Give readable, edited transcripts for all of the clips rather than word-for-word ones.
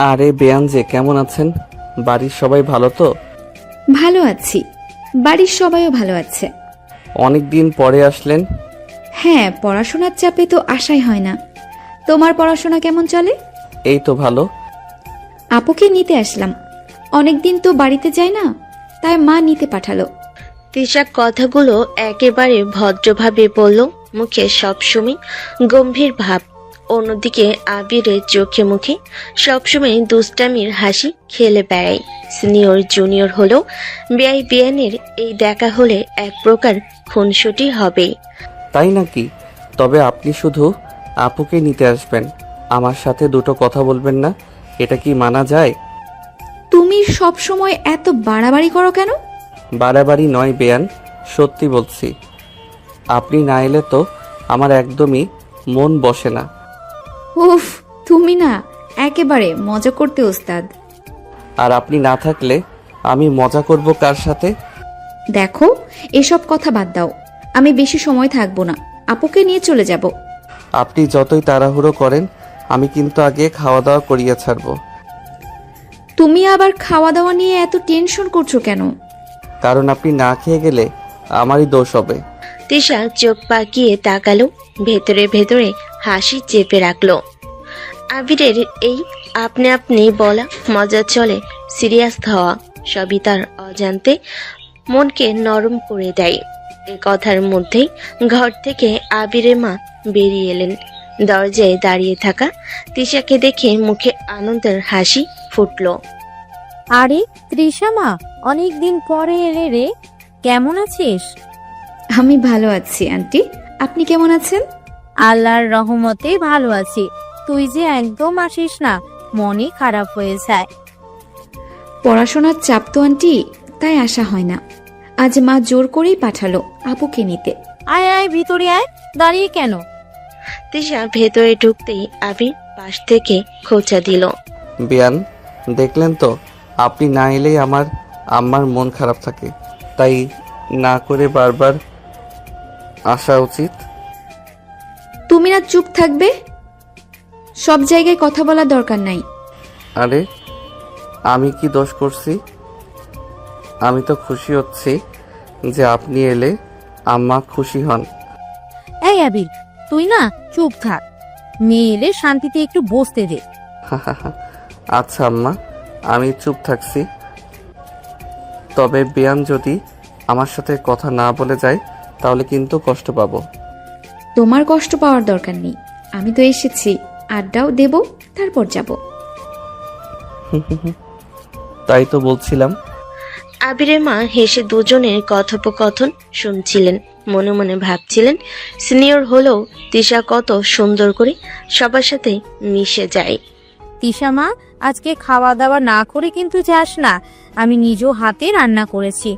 আরে বেয়ান যে কেমন আছেন? বাড়ির সবাই ভালো তো? ভালো আছি, বাড়ির সবাইও ভালো আছে। অনেক দিন পরে আসলেন। হ্যাঁ, পড়াশোনার চাপে তো আসাই হয় না। তোমার পড়াশোনা কেমন চলে? এই তো ভালো। আপুকে নিতে আসলাম, অনেকদিন তো বাড়িতে যাই না, তাই মা নিতে পাঠালো। তিশা কথাগুলো একেবারে ভদ্রভাবে বলল, মুখে সবসময় গম্ভীর ভাব। অন্যদিকে আবিরের চোখে মুখে সবসময় দুষ্টামির হাসি খেলে বেড়ায়। সিনিয়র জুনিয়র হলেও বেয়াই বিয়ানের এই দেখা হলে এক প্রকার খুনসুটি হবেই। তাই নাকি? তবে আপনি শুধু আপুকে নিতে আসবেন, আমার সাথে দুটো কথা বলবেন না? এটা কি মানা যায়? তুমি সব সময় এত বাড়াবাড়ি করো কেন? বাড়াবাড়ি নয় বেয়ান, সত্যি বলছি। আপনি না এলে তো আমার একদমই মন বসে না। উফ, তুমি না একেবারে মজা করতে ওস্তাদ। আর আপনি না থাকলে আমি মজা করব কার সাথে? দেখো, এসব কথা বাদ দাও, আমি বেশি সময় থাকবো না, আপুকে নিয়ে চলে যাব। আপনি যতই তাড়াহুড়ো করেন, আমি কিন্তু আগে খাওয়া দাওয়া করিয়ে ছাড়ব। তুমি আবার খাওয়া দাওয়া নিয়ে এত টেনশন করছো কেন? কারণ আপনি না খেয়ে গেলে আমারই দোষ হবে। তিশা চোখ পাকিয়ে তাকালো, ভেতরে ভেতরে হাসি চেপে রাখলো। আবিরের এই আপনি আপনি বলা, মজা চলে সিরিয়াস হওয়া সবই তার অজান্তে মনকে নরম করে দেয়। এ কথার মধ্যেই ঘর থেকে আবিরের মা বেরিয়ে এলেন। দরজায় দাঁড়িয়ে থাকা তিশাকে দেখে মুখে আনন্দের হাসি ফুটলো। আরে তৃষা মা, অনেকদিন পরে এলে রে, কেমন আছিস? আমি ভালো আছি আন্টি, আপনি কেমন আছেন? আল্লাহর রহমতে ভালো আছি। তুই যে একদম আসিস না, মনই খারাপ হয়ে যায়। পড়াশোনার চাপ তো আন্টি, তাই আসা হয় না। আজ মা জোর করেই পাঠালো আপুকে নিতে। আয় আয় ভিতরে আয়, দাঁড়িয়ে কেন? তিশা ভেতরে ঢুকতেই আবির পাশ থেকে খোঁচা দিল। বেয়ান, দেখলেন তো, আপনি না এলেই আমার আম্মার মন খারাপ থাকে, তাই না করে বারবার আসা উচিত। তুমি না চুপ থাকবে? সব জায়গায় কথা বলার দরকার নাই। আরে আমি কি দোষ করছি? আমি তো খুশি হচ্ছি যে আপনি এলে আম্মা খুশি হন। এই আবির, তুই না চুপ থাক, মেয়ে এলে শান্তিতে একটু বসতে দে। আচ্ছা আম্মা, আমি চুপ থাকছি। তবে বেয়ান যদি আমার সাথে কথা না বলে যায় তাহলে কিন্তু কষ্ট পাবো। তোমার কষ্ট পাওয়ার দরকার নেই, আমি তো এসেছি, আড্ডাও দেব, তারপর যাব। তাই তো বলছিলাম। আবিরের মা হেসে দুজনের কথোপকথন শুনছিলেন, মনে মনে ভাবছিলেন সিনিয়র হলেও তিশা কত সুন্দর করে সবার সাথে মিশে যায়। তৃষা মা, আজকে খাওয়া দাওয়া না করে কিন্তু যাস না, আমি নিজ হাতে রান্না করেছি।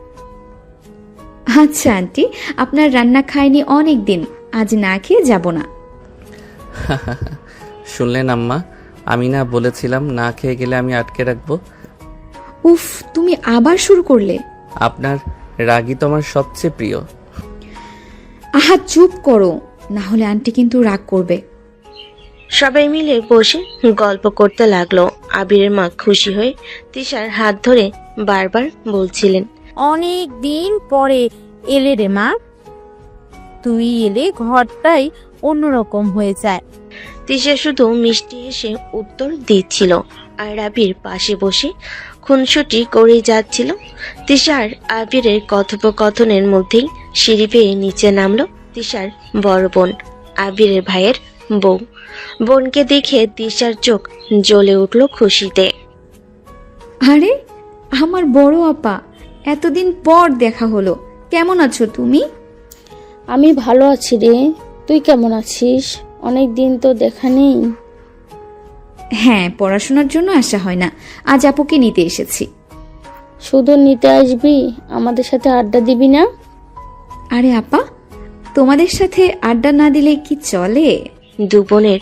আচ্ছা আন্টি, আপনার রান্না খাইনি অনেক দিন, আজ না খেয়ে যাব না। শুনলেন আম্মা, আমি না বলেছিলাম না খেয়ে গেলে আমি আটকে রাখবো? উফ, তুমি আবার শুরু করলে। আপনার রাগই তো আমার সবচেয়ে প্রিয়। আহা চুপ করো, না হলে আন্টি কিন্তু রাগ করবে। সবাই মিলে বসে গল্প করতে লাগলো। আবিরের মা খুশি হয়ে তিশার হাত ধরে বারবার বলছিলেন, অনেক দিন পরে এলে রে মা, তুই এলে ঘরটাই অন্যরকম হয়ে যায়। তিশা শুধু মিষ্টি হেসে উত্তর দিচ্ছিল আর আবির পাশে বসে খুনসুটি করে যাচ্ছিল। তিশার আবিরের কথোপকথনের মধ্যেই সিঁড়ি বেয়ে নিচে নামলো তিশার বড় বোন, আবিরের ভাইয়ের বউ। বোনকে দেখে তিশার চোখ জ্বলে উঠল খুশিতে। আরে আমার বড় আপা, এতদিন পর দেখা হলো, কেমন আছো তুমি? আমি ভালো আছি রে, তুই কেমন আছিস? অনেক দিন তো দেখা নেই। হ্যাঁ, পড়াশোনার জন্য আসা হয় না, আজ আপুকে নিতে এসেছি। শুধু নিতে আসবি, আমাদের সাথে আড্ডা দিবি না? আরে আপা, তোমাদের সাথে আড্ডা না দিলে কি চলে? দু বোনের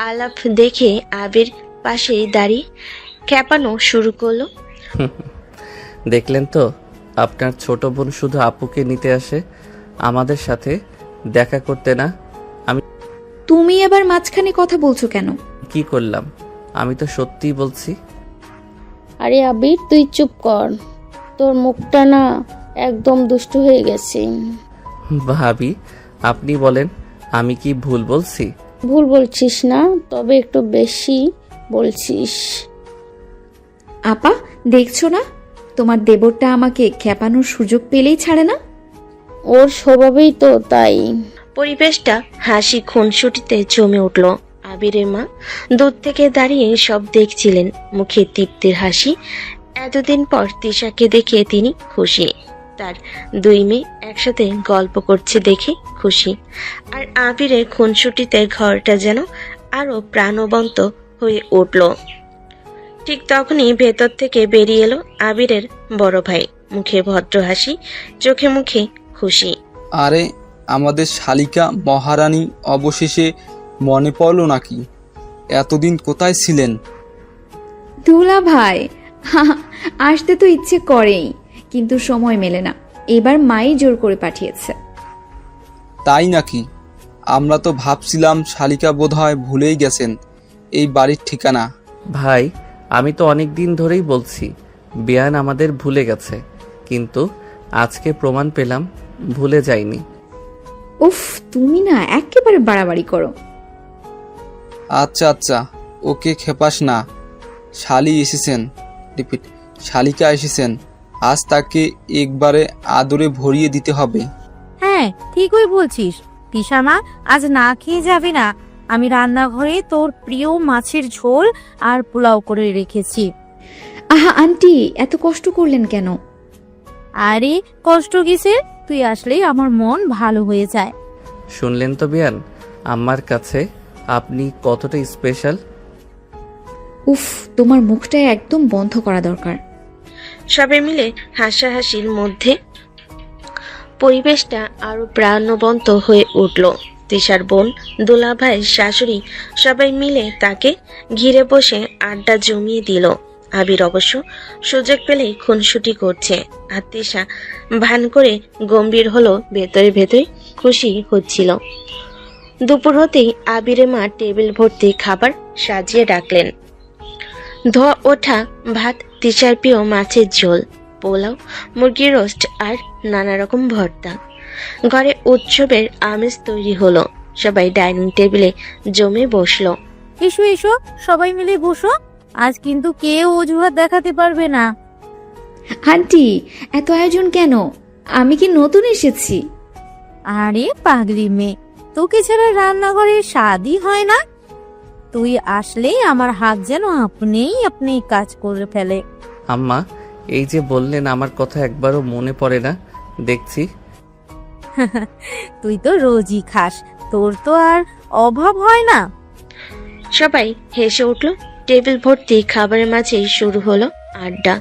আলাপ দেখে আবির পাশেই দাঁড়িয়ে খেপানো শুরু করলো। দেখলেন তো, আপনার ছোট বোন শুধু আপুকে নিতে আসে, আমাদের সাথে দেখা করতে না। তুমি আবার মাঝখানে কথা বলছো কেন? কি করলাম? আমি তো সত্যিই বলছি। আরে আবির, তুই চুপ কর। তোর মুখটা না একদম দুষ্টু হয়ে গেছে। ভাবি, আপনি বলেন, আমি কি ভুল বলছি? ভুল বলছিস না, তবে একটু বেশি বলছিস। আপা, দেখছো না তোমার দেবরটা আমাকে খেপানোর সুযোগ পেলেই ছাড়ে না। ওর স্বভাবেই তো তাই। পরিবেশটা হাসি খুনসুটিতে জমে উঠল। আবিরের মা দূর থেকে দাঁড়িয়ে সব দেখছিলেন, মুখে তৃপ্তির হাসি। এতদিন পর তিশাকে দেখে তিনি খুশি। তার দুই মেয়ে একসাথে গল্প করছে দেখে খুশি। আর আবিরের খুনসুটিতে ঘরটা যেন আরো প্রাণবন্ত হয়ে উঠল। ঠিক তখনই ভেতর থেকে বেরিয়ে এলো আবিরের বড় ভাই, মুখে ভদ্র হাসি, চোখে মুখে খুশি। আরে, আমাদের শালিকা মহারানী অবশেষে মনে পড়লো নাকি? এতদিন কোথায় ছিলেন? দুলা ভাই, আসতে তো ইচ্ছে করেই, কিন্তু সময় মেলে না। এবার মাই জোর করে পাঠিয়েছে। তাই নাকি? আমরা তো ভাবছিলাম শালিকা বোধহয় ভুলেই গেছেন এই বাড়ির ঠিকানা। ভাই, আমি তো অনেক দিন ধরেই বলছি বেয়ান আমাদের ভুলে গেছে, কিন্তু আজকে প্রমাণ পেলাম ভুলে যায়নি। উফ, তুমি না একেবারে বাড়াবাড়ি করো। আচ্ছা আচ্ছা, ওকে খেপাস না। শালিকা এসেছেন, আজ তাকে একবারে আদরে ভরিয়ে দিতে হবে। হ্যাঁ, ঠিকই বলছিস। তিশা মা, আজ না খেয়ে যাবে না। আমি রান্নাঘরে তোর প্রিয় মাছের ঝোল আর পোলাও করে রেখেছি। আহা আন্টি, এত কষ্ট করলেন কেন? আরে কষ্ট কিসের, তুই আসলেই আমার মন ভালো হয়ে যায়। শুনলেন তো বেয়ান, আমার কাছে আপনি কতটা স্পেশাল। উফ, তোমার মুখটা একদম বন্ধ করা দরকার। সবাই মিলে হাসাহাসির মধ্যে পরিবেশটা আরো প্রাণবন্ত হয়ে উঠল। তিশার বোন, দুলাভাই, শাশুড়ি সবাই মিলে তাকে ঘিরে বসে আড্ডা জমিয়ে দিল। আবির অবশ্য সুযোগ পেলেই খুনসুটি করছে, আর তিশা ভান করে গম্ভীর হলো, ভেতরে ভেতরে খুশি হচ্ছিল। দুপুর হতেই আবিরের মা টেবিল ভর্তি খাবার সাজিয়ে রাখলেন। ধোয়া ওঠা ভাত, তিশার প্রিয় মাছের ঝোল, পোলাও, মুরগির রোস্ট আর নানা রকম ভর্তা। ঘরে উৎসবের আমেজ তৈরি হলো। সবাই ডাইনিং টেবিলে জমে বসলো। এসো এসো, সবাই মিলে বসো। আজ কিন্তু কেউ অজুহাত দেখাতে পারবে না। আন্টি, এত আয়োজন কেন? আমি কি নতুন এসেছি? আরে পাগলি মেয়ে, তোকে ছাড়া রান্নাঘরে স্বাদই হয় না। তুই আসলেই আমার হাত যেন আপনি কাজ করে ফেলে। আম্মা, এই যে বললেন আমার কথা একবারও মনে পড়ে না দেখছি। তুই তো রোজই খাস, তোর তো আর অভাব হয় না। সবাই হেসে উঠল। টেবিল ভর্তি খাবারের মাঝেই শুরু হলো আড্ডা।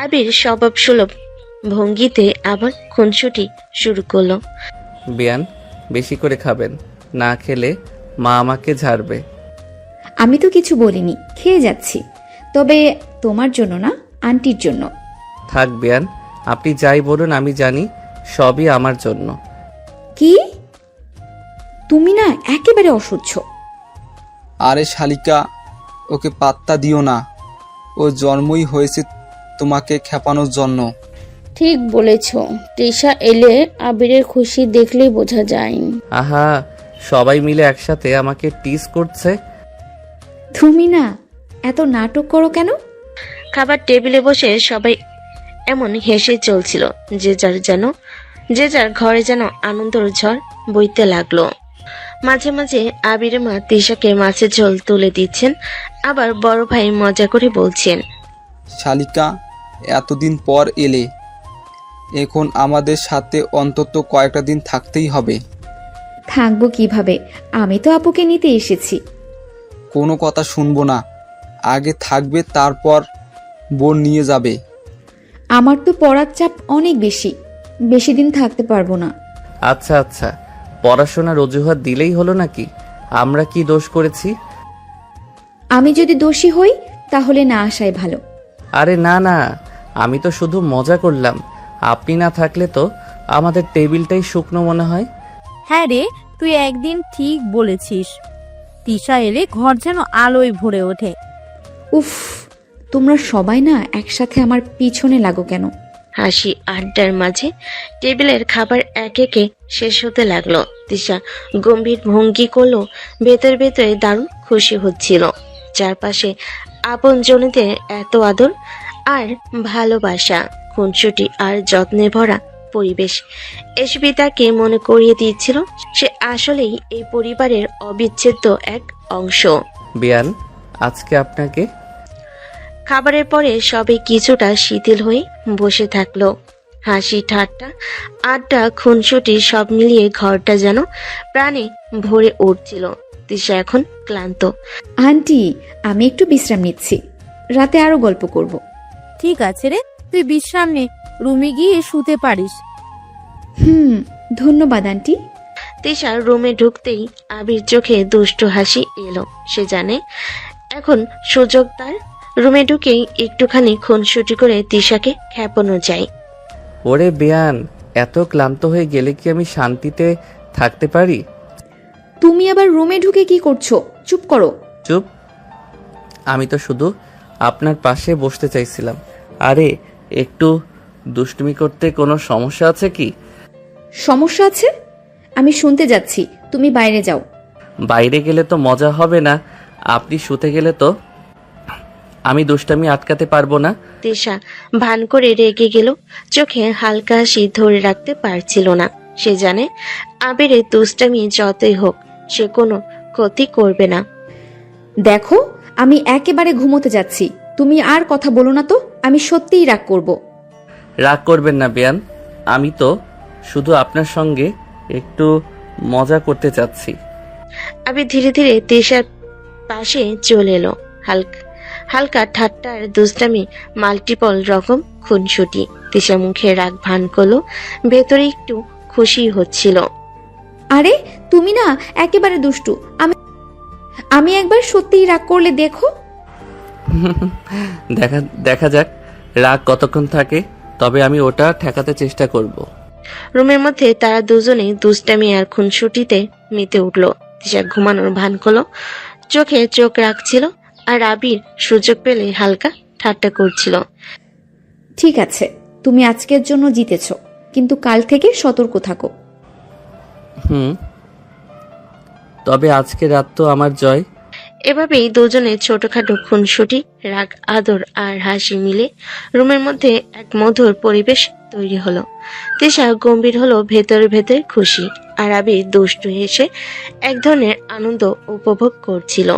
আবির স্বভাব সুলভ ভঙ্গিতে আবার খুনসুটি শুরু করলো। বেয়ান, বেশি করে খাবেন, না খেলে মা আমাকে ঝাড়বে। আমি তো কিছু বলিনি, খেয়ে যাচ্ছি। তবে তোমার জন্য না, আন্টির জন্য। থাক বেয়ান, আপনি যাই বলুন আমি জানি সবই আমার জন্য। কি? তুমি না একেবারে অসহ্য। আরে শালিকা, ওকে পাত্তা দিও না। ও জন্মই হয়েছে তোমাকে খেপানোর জন্য। ঠিক বলেছ। তৃষা এলে আবিরের খুশি দেখলেই বোঝা যায়। আহা, সবাই মিলে একসাথে আমাকে টিজ করছে। তুমি না এত নাটক করো কেন? খাবার টেবিলে বসে সবাই এমন হেসে চলছিল, যে যার ঘরে যেন আনন্দের ঝড় বইতে লাগলো। মাঝে মাঝে আবিরের মা তিশাকে মাছের ঝোল তুলে দিচ্ছেন, আবার বড় ভাই মজা করে বলছেন, শালিকা, এতদিন পর এলে, এখন আমাদের সাথে অন্তত কয়েকটা দিন থাকতেই হবে। থাকবো কিভাবে? আমি তো আপুকে নিতে এসেছি। কোনো কথা শুনবো না। আগে থাকবে, তারপর বোন নিয়ে যাবে। আমার তো পড়ার চাপ অনেক বেশি, বেশি দিন থাকতে পারবো না। আচ্ছা আচ্ছা, পড়াশোনার অজুহাত দিলেই হলো নাকি? আমরা কি দোষ করেছি? আমি যদি দোষী হই তাহলে না আসাই ভালো। আরে না না, আমি তো শুধু মজা করলাম। আপনি না থাকলে তো আমাদের টেবিলটাই শুকনো মনে হয়। হ্যাঁ রে, তুই একদিন ঠিক বলেছিস। তিশা এলে ঘর যেন আলোয় ভরে ওঠে। উফ, তোমরা সবাই না একসাথে আমার পিছনে লাগো কেন? হাসি আড্ডার মাঝে টেবিলের খাবার এক একে শেষ হতে লাগলো। তিশা গম্ভীর ভঙ্গি করলো, ভেতরে ভেতরে দারুণ খুশি হচ্ছিল। চারপাশে আপনজনদের এত আদর আর ভালোবাসা, খুনসুটি আর যত্নে ভরা পরিবেশ এসবই তাকে মনে করিয়ে দিয়েছিল সে আসলেই এই পরিবারের অবিচ্ছেদ্য এক অংশ। বিয়ান, আজকে আপনাকে খাবারের পরে সবাই কিছুটা শিথিল হয়ে বসে থাকলো। হাসি ঠাট্টা আড্ডা খুনসুটি সব মিলিয়ে ঘরটা যেন প্রাণে ভরে উঠছিল। তিশা এখন ক্লান্ত। আন্টি, আমি একটু বিশ্রাম নিচ্ছি, রাতে আরো গল্প করব। ঠিক আছে রে, তুই বিশ্রাম নে, রুমে গিয়ে শুতে পারিস। ধন্যবাদ আন্টি। তিশার রুমে ঢুকতেই আবির চোখে দুষ্ট হাসি এলো। সে জানে এখন সুযোগ তার। রুমে ঢুকেই একটুখানি খুনসুটি করে তিশাকে খেপানো যায়। ওরে বিয়ান, এত ক্লান্ত হয়ে গেলে কি আমি শান্তিতে থাকতে পারি? তুমি আবার রুমে ঢুকে কি করছো? চুপ করো। চুপ? আমি তো শুধু আপনার পাশে বসতে চাইছিলাম। আরে একটু দুষ্টুমি করতে কোনো সমস্যা আছে কি? সমস্যা আছে? আমি শুনতে যাচ্ছি, তুমি বাইরে যাও। বাইরে গেলে তো মজা হবে না, আপনি শুতে গেলে তো আমি দুষ্টামি আটকাতে পারবো না। তিশা ভান করে রেগে গেল, চোখে হালকা হাসি ধরে রাখতে পারছিল না। সে জানে আবিরের দুষ্টামি যতই হোক সে কোনো ক্ষতি করবে না। দেখো, আমি একেবারে ঘুমোতে যাচ্ছি, তুমি আর কথা বলো না তো, আমি সত্যিই রাগ করব। রাগ করবেন না বিয়ান, আমি তো শুধু আপনার সঙ্গে একটু মজা করতে চাচ্ছি। আবির ধীরে ধীরে তিশার পাশে চলে এলো। হালকা ঠাট্টা আর দুষ্টামি মাল্টিপল রকম খুনসুটি। তিশা মুখে রাগ ভান করলো, ভেতরে একটু খুশি হচ্ছিল। আরে তুমি না একেবারে দুষ্টু। আমি একবার সত্যিই রাগ করলে দেখো। দেখা যাক রাগ কতক্ষণ থাকে, তবে আমি ওটা ঠেকাতে চেষ্টা করব। রুমের মধ্যে তারা দুজনেই দুষ্টামি আর খুনসুটিতে মেতে উঠল। তিশা ঘুমানোর ভান করলো, চোখে চোখ রাখছিল, আর আবির সুযোগ পেলে হালকা ঠাট্টা করছিল। ঠিক আছে, তুমি আজকের জন্য জিতেছো, কিন্তু কাল থেকে সতর্ক থাকো। তবে আজকে রাত তো আমার জয়। এভাবেই দুজনে ছোটখাটো খুনসুটি, রাগ, আদর আর হাসি মিলে রুমের মধ্যে এক মধুর পরিবেশ তৈরি হলো। তিশা গম্ভীর হলো, ভেতরে ভেতরে খুশি, আর আবির দুষ্টু হেসে এক ধরনের আনন্দ উপভোগ করছিল।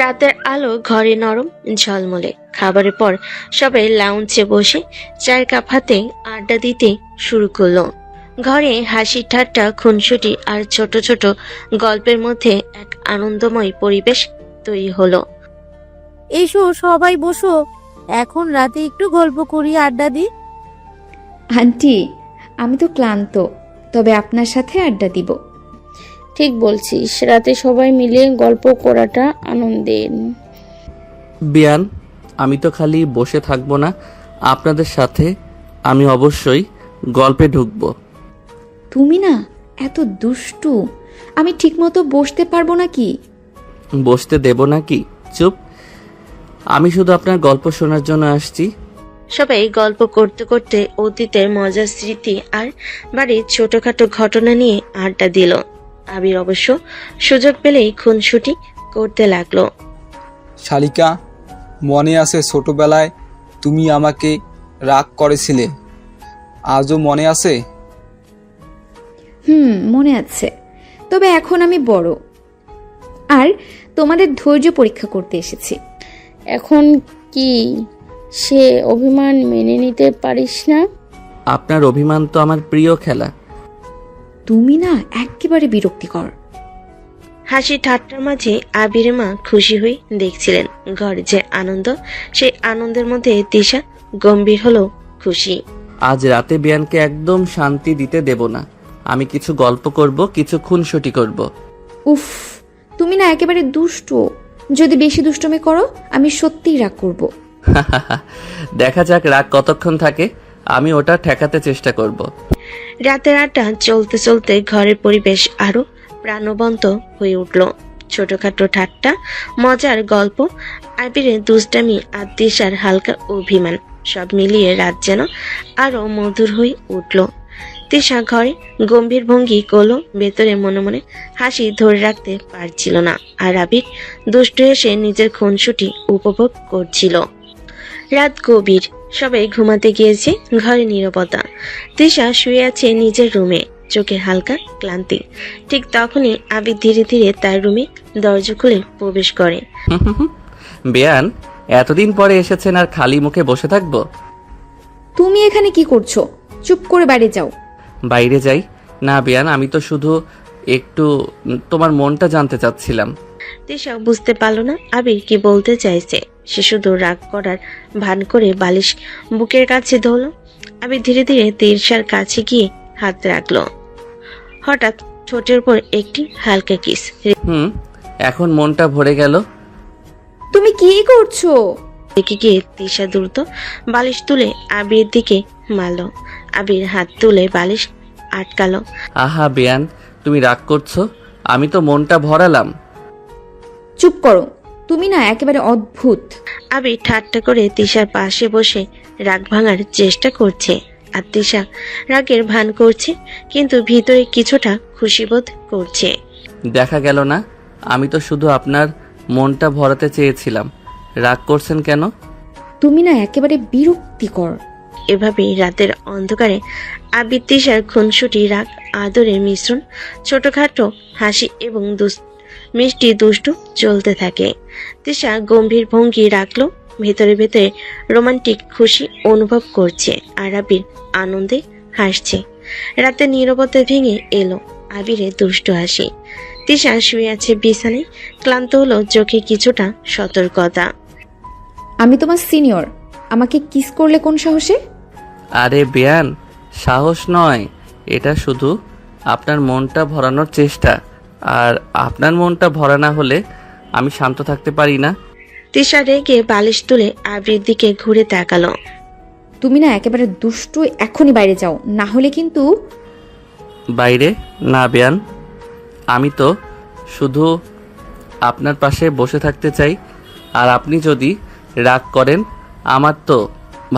রাতের আলো ঘরে নরম ঝলমলে। খাবারের পর সবাই লাউঞ্জে বসে চায়ের কাপ হাতে আড্ডা দিতে শুরু করলো। ঘরে হাসি ঠাট্টা খুনসুটি আর ছোট ছোট গল্পের মধ্যে এক আনন্দময় পরিবেশ তৈরি হলো। এসো সবাই বসো, এখন রাতে একটু গল্প করি, আড্ডা দি। আন্টি, আমি তো ক্লান্ত, তবে আপনার সাথে আড্ডা দিব। ঠিক বলছিস, রাতে সবাই মিলে গল্প করাটা আনন্দের। বিয়ান, আমি তো খালি বসে থাকবো না, আপনাদের সাথে আমি অবশ্যই গল্পে ঢুকবো। তুমি না এত দুষ্টু, আমি ঠিকমতো বসতে পারবো নাকি? বসতে দেব নাকি? চুপ, আমি শুধু আপনার গল্প শোনার জন্য আসছি। সবাই গল্প করতে করতে অতীতের মজার স্মৃতি আর বাড়ির ছোটখাটো ঘটনা নিয়ে আড্ডা দিল। আবির অবশ্য সুযোগ পেলেই খুনসুটি করতে লাগলো। শালিকা, মনে আছে ছোটবেলায় তুমি আমাকে রাগ করেছিলে? আজও মনে আছে? মনে আছে, তবে এখন আমি বড় আর তোমাদের ধৈর্য পরীক্ষা করতে এসেছি। এখন কি সে অভিমান মেনে নিতে পারিস না? আপনার অভিমান তো আমার প্রিয় খেলা। তুমি না একেবারে বিরক্তিকর। হাসি ঠাট্টার মাঝে আবিরের মা খুশি হয়ে দেখছিলেন। ঘরে যে আনন্দ, সেই আনন্দের মধ্যে তিশা গম্ভীর হলো খুশি। আজ রাতে বিয়ানকে একদম শান্তি দিতে দেব না। আমি কিছু গল্প করব, কিছু খুনসুটি করব। উফ, তুমি না একেবারে দুষ্টু। যদি বেশি দুষ্টুমি করো আমি সত্যিই রাগ করব। দেখা যাক রাগ কতক্ষণ থাকে, আমি ওটা ঠেকাতে চেষ্টা করব। রাতের আড্ডা চলতে চলতে ঘরের পরিবেশ আরো প্রাণবন্ত হয়ে উঠল। ছোটখাটো ঠাট্টা, মজার গল্প, আবিরের দুষ্টামি আর তিশার হালকা অভিমান, সব মিলিয়ে রাত যেন আরো মধুর হয়ে উঠল। তিশা ঘরে গম্ভীর ভঙ্গি করলো, ভেতরে মনে মনে হাসি ধরে রাখতে পারছিল না। আর আবির দুষ্ট এসে নিজের খুনসুটি উপভোগ করছিল। রাত গভীর, সবাই ঘুমাতে গিয়েছে, ঘরে নীরবতা। তিশা শুয়ে আছে নিজের রুমে, চোখে হালকা ক্লান্তি। ঠিক তখনই আবির ধীরে ধীরে তার রুমে দরজা খুলে প্রবেশ করে। বেয়ান, এতদিন পরে এসেছেন আর খালি মুখে বসে থাকবো? তুমি এখানে কি করছো? চুপ করে বাইরে যাও। বাইরে যাই না বেয়ান, আমি তো শুধু একটু তোমার মনটা জানতে চাচ্ছিলাম। তিশা বুঝতে পারল না আবির কি বলতে চাইছে। সে শুধু রাগ করার ভান করে বালিশ বুকের কাছে ধরল। আবির ধীরে ধীরে তিশার কাছে গিয়ে হাত রাখলো। হঠাৎ ঠোঁটের উপর একটি হালকা কিস। এখন মনটা ভরে গেল। তুমি কি করছো? রেখে গিয়ে তিশা দ্রুত বালিশ তুলে আবির দিকে মারল। আবির হাত তুলে বালিশ আটকালো। আহা বেয়ান, তুমি রাগ করছো? আমি তো মনটা ভরালাম। চুপ করো, তুমি না একেবারে অদ্ভুত। আবির ঠাট্টা করে তিশার পাশে বসে রাগ ভাঙার চেষ্টা করছে। আর তিশা রাগের ভান করছে, কিন্তু ভিতরে কিছুটা খুশিবোধ করছে। দেখা গেল না, আমি তো শুধু আপনার মনটা ভরাতে চেয়েছিলাম। রাগ করছেন কেন? তুমি না একেবারে বিরক্তিকর। এভাবেই রাতের অন্ধকারে আবির তিশার খুনসুটি, রাগ, আদরের মিশ্রণ, ছোটখাটো হাসি এবং মিষ্টি দুষ্টু চলতে থাকে। তিশা গম্ভীর ভঙ্গি রাখলো, ভেতরে ভেতরে রোমান্টিক খুশি অনুভব করছে। আর আবির আনন্দে হাসছে। রাতে নীরবতা ভেঙে এলো আবিরের দুষ্ট হাসি। তিশা শুয়ে আছে বিছানায়, ক্লান্ত হলো, চোখে কিছুটা সতর্কতা। আমি তোমার সিনিয়র, আমাকে কিস করলে কোন সাহসে? আরে বেয়ান, সাহস নয়, এটা শুধু আপনার মনটা ভরানোর চেষ্টা। আর আপনার মনটা ভরা না হলে আমি শান্ত থাকতে পারি না। তিশা রেগে বালিশ তুলে আবির দিকে ঘুরে তাকালো। তুমি না একেবারে দুষ্টু, এখনই বাইরে যাও, না হলে কিন্তু। বাইরে না বেয়ান, আমি তো শুধু আপনার পাশে বসে থাকতে চাই। আর আপনি যদি রাগ করেন আমার তো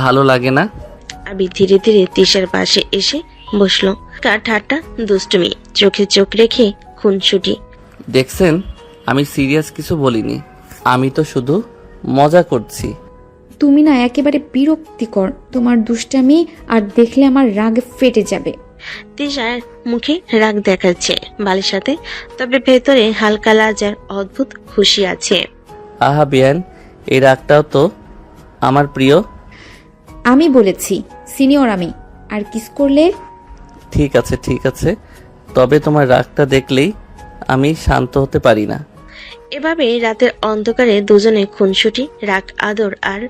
ভালো লাগে না। আবির ধীরে ধীরে তিশার পাশে এসে বসলো। ঠাট্টা, দুষ্টুমি, চোখে চোখ রেখে খুনসুটি। দেখছেন, আমি সিরিয়াস কিছু বলিনি, আমি তো শুধু মজা করছি। তুমি না একেবারে বিরক্তিকর, তোমার দুষ্টামি আর দেখলে আমার রাগ ফেটে যাবে। তিশার মুখে রাগ দেখাচ্ছে বালির সাথে, তবে ভেতরে হালকা লাজার অদ্ভুত খুশি আছে। আহা বেয়ান, এই রাগটাও তো আমার প্রিয়। আমি বলেছি সিনিয়র আমি, আর কিস করলে। ঠিক আছে ঠিক আছে, তবে তোমার রাগটা দেখলেই আমি শান্ত হতে পারি না। এভাবে রাতের অন্ধকারে দুজনে খুনসুটি, রাগ, আদর আর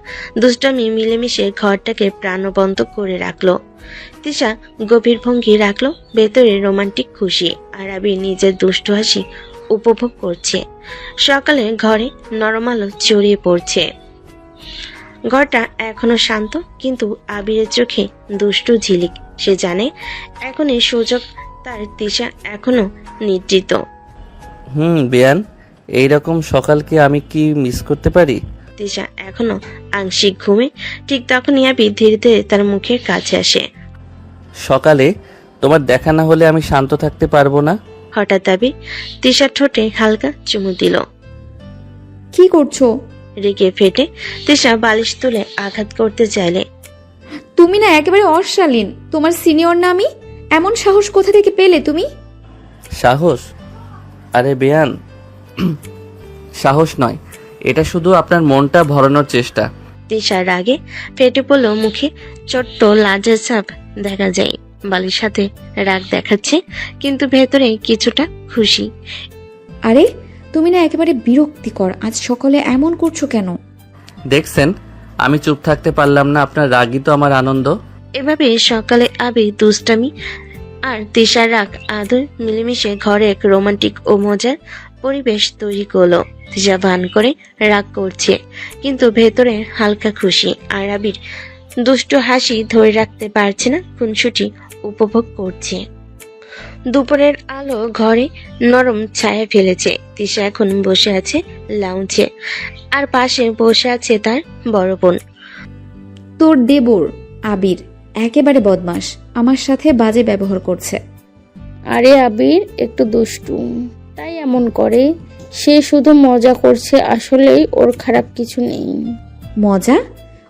দুষ্টামি মিলেমিশে ঘরটাকে প্রাণবন্ত করে রাখলো। তিশা গভীর ভঙ্গি রাখলো, ভেতরে রোমান্টিক খুশি। আর আবির নিজের দুষ্টু হাসি উপভোগ করছে। সকালে ঘরে নরম আলো ছড়িয়ে পড়ছে। ঘরটা এখনো শান্ত, কিন্তু আবিরের চোখে দুষ্টু ঝিলিক। সে জানে এখনই সুযোগ তার। তিশা এখনো নিদ্রিত। বেয়ান, এইরকম সকালকে আমি কি মিস করতে পারি? তিশা এখনো আংশিক ঘুমে। ঠিক তখনই আবির ধীরে ধীরে তার মুখের কাছে আসে। সকালে তোমার দেখা না হলে আমি শান্ত থাকতে পারবো না। হঠাৎ আবির তিশার ঠোঁটে হালকা চুমু দিল। কি করছো? রেগে ফেটে তিশা বালিশ তুলে আঘাত করতে চাইলে। তুমি না একেবারে অশালীন, তোমার সিনিয়র না আমি, এমন সাহস কোথা থেকে পেলে তুমি? সাহস? আরে বেয়ান, সাহস নয়, এটা শুধু আপনার মনটা ভরানোর চেষ্টা। তিশার রাগে ফেটে পড়ল, মুখে ছোট্ট লাজের ছাপ দেখা যায়। বালির সাথে রাগ দেখাচ্ছে, কিন্তু ভেতরে কিছুটা খুশি। আরে তুমি না একেবারে বিরক্তিকর, আজ সকালে এমন করছো কেন? দেখছেন, আমি চুপ থাকতে পারলাম না, আপনার রাগই তো আমার আনন্দ। এভাবে সকালে আবির দুষ্টামি আর তিশার রাগ আদর মিলেমিশে ঘরে এক রোমান্টিক ও মজার পরিবেশ তৈরি করলো। তিশা ভান করে রাগ করছে, কিন্তু ভেতরে হালকা খুশি। আর আবির দুষ্ট হাসি ধরে রাখতে পারছে না, খুনসুটি উপভোগ করছে। দুপুরের আলো ঘরে নরম ছায়া ফেলেছে। তিশা এখন বসে আছে লাউঞ্জে, আর পাশে বসে আছে তার বড় বোন। তোর দেবর আবির একেবারে বদমাস, আমার সাথে বাজে ব্যবহার করছে। আরে আবির একটু দুষ্টু, তাই এমন করে। সে শুধু মজা করছে, আসলেই ওর খারাপ কিছু নেই। মজা?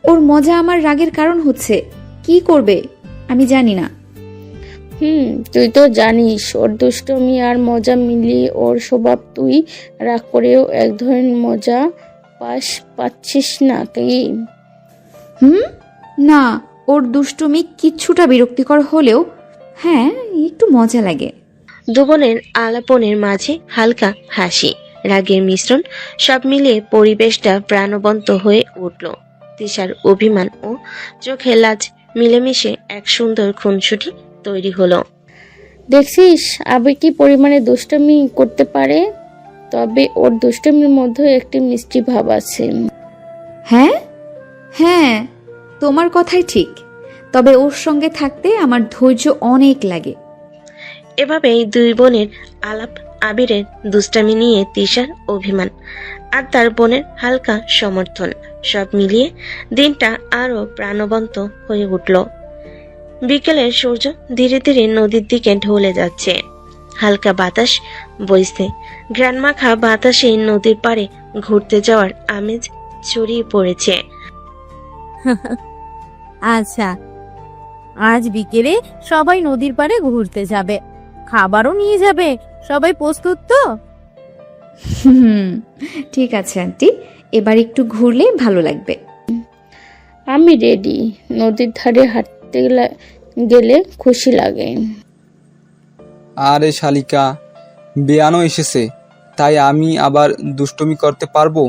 ওর মজা আমার রাগের কারণ হচ্ছে। কি করবে আমি জানি না। তুই তো জানিস ওর দুষ্টমি আর মজা মিলিয়ে ওর স্বভাব। তুই রাগ করেও এক ধরনের মজা পাচ্ছিস না কি? না, ওর দুষ্টুমি কিছুটা বিরক্তিকর হলেও হ্যাঁ একটু মজা লাগে। দুবোনের আলাপনের মাঝে হালকা হাসি, রাগের মিশ্রণ, সব মিলিয়ে পরিবেশটা প্রাণবন্ত হয়ে উঠল। তিশার অভিমান ও চোখে লাজ মিলেমিশে এক সুন্দর খুনসুটি তৈরি হলো। দেখছিস আবির কি পরিমাণে দুষ্টমি করতে পারে? তবে ওর দুষ্টমির মধ্যে একটি মিষ্টি ভাব আছে। হ্যাঁ হ্যাঁ, তোমার কথাই ঠিক। তবে ওর সঙ্গে থাকতে আমার ধৈর্য অনেক লাগে। এভাবেই দুই বোনের আলাপ, আবিরের দুষ্টামি নিয়ে তিশার অভিমান আর তার বোনের হালকা সমর্থন, সব মিলিয়ে দিনটা আরো প্রাণবন্ত হয়ে উঠল। বিকেলের সূর্য ধীরে ধীরে নদীর দিকে ঢলে যাচ্ছে। হালকা বাতাস বইছে, গ্রানমাখা বাতাসে নদীর পাড়ে ঘুরতে যাওয়ার আমেজ ছড়িয়ে পড়েছে। আচ্ছা, আজ বিকেলে সবাই নদীর পাড়ে ঘুরতে যাবে, খাবারও নিয়ে যাবে। সবাই প্রস্তুত তো? ঠিক আছে আন্টি, এবার একটু ঘুরলে ভালো লাগবে। আমি রেডি। নদীর ধারে হাঁটতে গেলে খুশি লাগে। আরে শালিকা, বেয়ানো এসেছে, তাই আমি আবার দুষ্টুমি করতে পারবো?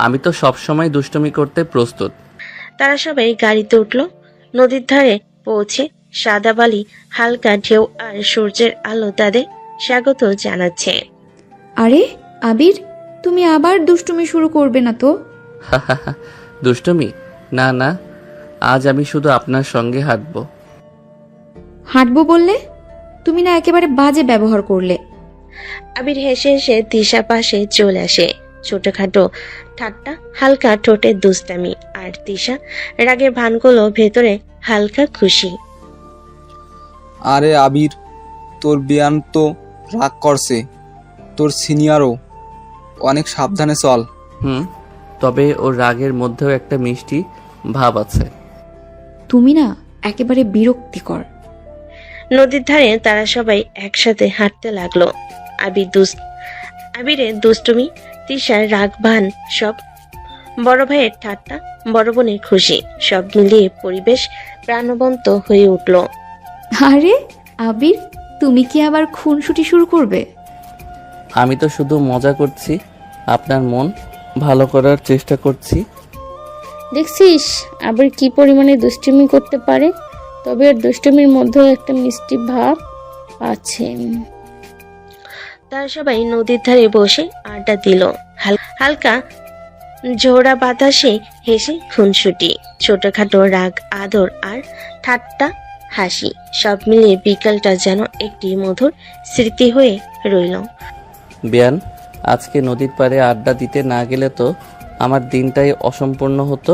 আমি তো সবসময় দুষ্টুমি করতে প্রস্তুত। তারা সবাই গাড়িতে উঠল। নদীর ধারে পৌঁছে সাদা বালি, হালকা ঢেউ আর সূর্যের আলো তাদের স্বাগত জানাচ্ছে। আরে আবির, তুমি আবার দুষ্টুমি শুরু করবে না তো? দুষ্টুমি? না না, আজ আমি শুধু আপনার সঙ্গে হাঁটবো। হাঁটবো বললে? তুমি না একেবারে বাজে ব্যবহার করলে। আবির হেসে হেসে তিশা পাশে চলে আসে। ছোটখাটো ঠাট্টা, হালকা ঠোঁটে দুষ্টামি, আর তিশা রাগের ভানগুলো ভেতরে হালকা খুশি। আরে আবির, তোর বেয়ান তো রাগ করছে। তোর সিনিয়রও, অনেক সাবধানে চল। তবে ওর রাগের মধ্যেও একটা মিষ্টি ভাব আছে। তুমি না একেবারে বিরক্তিকর। নদীর ধারে তারা সবাই একসাথে হাঁটতে লাগলো। আবিরের দুষ্টুমি, তিশার রাগ ভান, সব বড় ভাইয়ের ঠাট্টা, বড় বোনের খুশি, সব মিলিয়ে পরিবেশ প্রাণবন্ত হয়ে উঠল। আরে আবির, তুমি কি আবার খুনসুটি শুরু করবে? আমি তো শুধু মজা করছি, আপনার মন ভালো করার চেষ্টা করছি। দেখছিস আবির কি পরিমাণে দুষ্টুমি করতে পারে? তবে ওর দুষ্টুমির মধ্যে একটা মিষ্টি ভাব আছে। তারা সবাই নদীর ধারে বসে আড্ডা দিল। হালকা ঝোড়া বাতাসে হেসে খুনসুটি, ছোটখাটো রাগ, আদর আর ঠাট্টা, হাসি, সব মিলিয়ে বিকালটা যেন একটি মধুর স্মৃতি হয়ে রইল। বিয়ান, আজকে নদীর পাড়ে আড্ডা দিতে না গেলে তো আমার দিনটাই অসম্পূর্ণ হতো।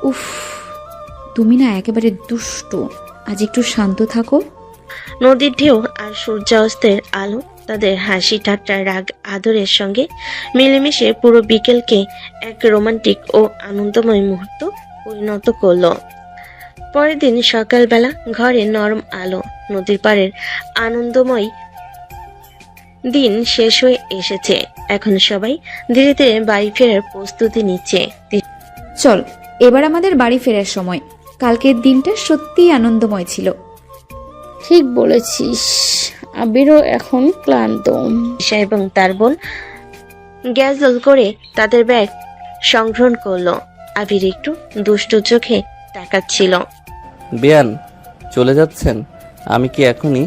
উফ, তুমি না একেবারে দুষ্টু। আজ একটু শান্ত থাকো। নদীর ঢেউ আর সূর্যাস্তের আলো তাদের হাসি, ঠাট্টা, রাগ, আদরের সঙ্গে মিলেমিশে পুরো বিকেলকে এক রোমান্টিক ও আনন্দময় মুহূর্ত পরিণত করলো। পরের দিন সকালবেলা ঘরে নরম আলো, নদীর পাড়ের আনন্দময় দিন শেষ হয়ে এসেছে। এখন সবাই ধীরে ধীরে বাড়ি ফেরার প্রস্তুতি নিচ্ছে। চল, এবার আমাদের বাড়ি ফেরার সময়। কালকের দিনটা সত্যিই আনন্দময় ছিল। ঠিক বলেছিস। আবিরও এখন ক্লান্ত। ঈশা এবং তার বোন গ্যাজল করে তাদের ব্যাগ সংগ্রহণ করলো। আবির একটু দুষ্টু চোখে তাকাচ্ছিল। বিয়ান, চলে যাচ্ছেন? আমি কি এখনই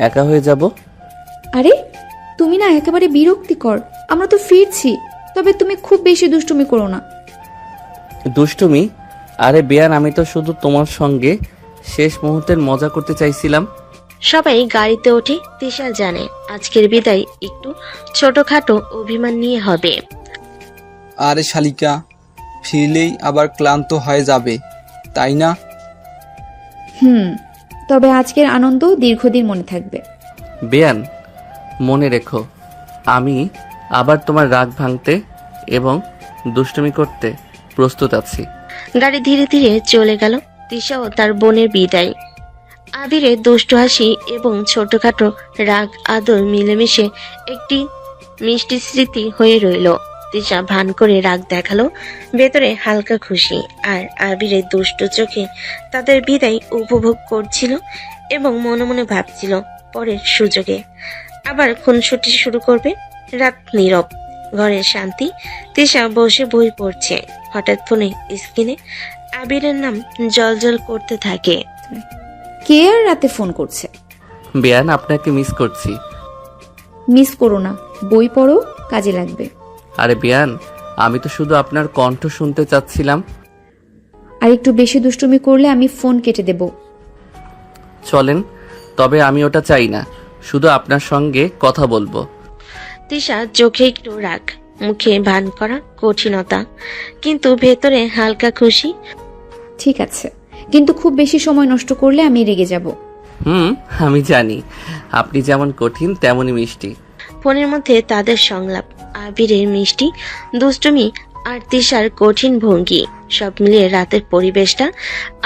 একা হয়ে যাব? আরে তুমি না একেবারে বিরক্তিকর। আমরা তো ফিরছি, তবে তুমি খুব বেশি দুষ্টুমি করো না। দুষ্টুমি? আরে বিয়ান, আমি তো শুধু তোমার সঙ্গে শেষ মুহূর্তের মজা করতে চাইছিলাম। সবাই গাড়িতে ওঠে। তিশা জানে আজকের বিদায় একটু ছোটখাটো অভিমান নিয়ে হবে। আরে শালিকা, ফিরলেই আবার ক্লান্ত হয়ে যাবে, তাই না? তবে আজকের আনন্দ দীর্ঘদিন মনে থাকবে। বেয়ান, মনে রেখো আমি আবার তোমার রাগ ভাঙতে এবং দুষ্টুমি করতে প্রস্তুত আছি। গাড়ি ধীরে ধীরে চলে গেল। তিশা ও তার বোনের বিদায়। আবিরের দুষ্টু হাসি এবং ছোটখাটো রাগ আদর মিলেমিশে একটি মিষ্টি স্মৃতি হয়ে রইল। তিশা ভান করে রাগ দেখালো, ভেতরে হালকা খুশি। আর আবিরের দুষ্টু চোখে তাদের বিদায় উপভোগ করছিল এবং মনে মনে ভাবছিল পরের সুযোগে আবার খুনসুটি শুরু করবে। রাত নীরব, ঘরের শান্তি। তিশা বসে বই পড়ছে। হঠাৎ ফোনে স্ক্রিনে আবিরের নাম জলজল করতে থাকে। কে আর রাতে ফোন করছে? বেয়ান, আপনাকে মিস করছি। মিস করো না, বই পড়ো, কাজে লাগবে। আরে বেয়ান, আমি তো শুধু আপনার কণ্ঠ শুনতে চাচ্ছিলাম। আর একটু বেশি দুষ্টুমি করলে আমি ফোন কেটে দেব। চলেন, তবে আমি ওটা চাই না, শুধু আপনার সঙ্গে কথা বলবো। তিশা চোখে একটু রাগ, মুখে ভান করা কঠিনতা, কিন্তু ভেতরে হালকা খুশি। ঠিক আছে, কিন্তু খুব বেশি সময় নষ্ট করলে আমি রেগে যাব। আমি জানি আপনি যেমন কঠিন তেমনই মিষ্টি। ফোনের মধ্যে তাদের সংলাপ, আবিরের মিষ্টি দুষ্টুমি আর তিশার কঠিন ভঙ্গি, সব মিলিয়ে রাতের পরিবেশটা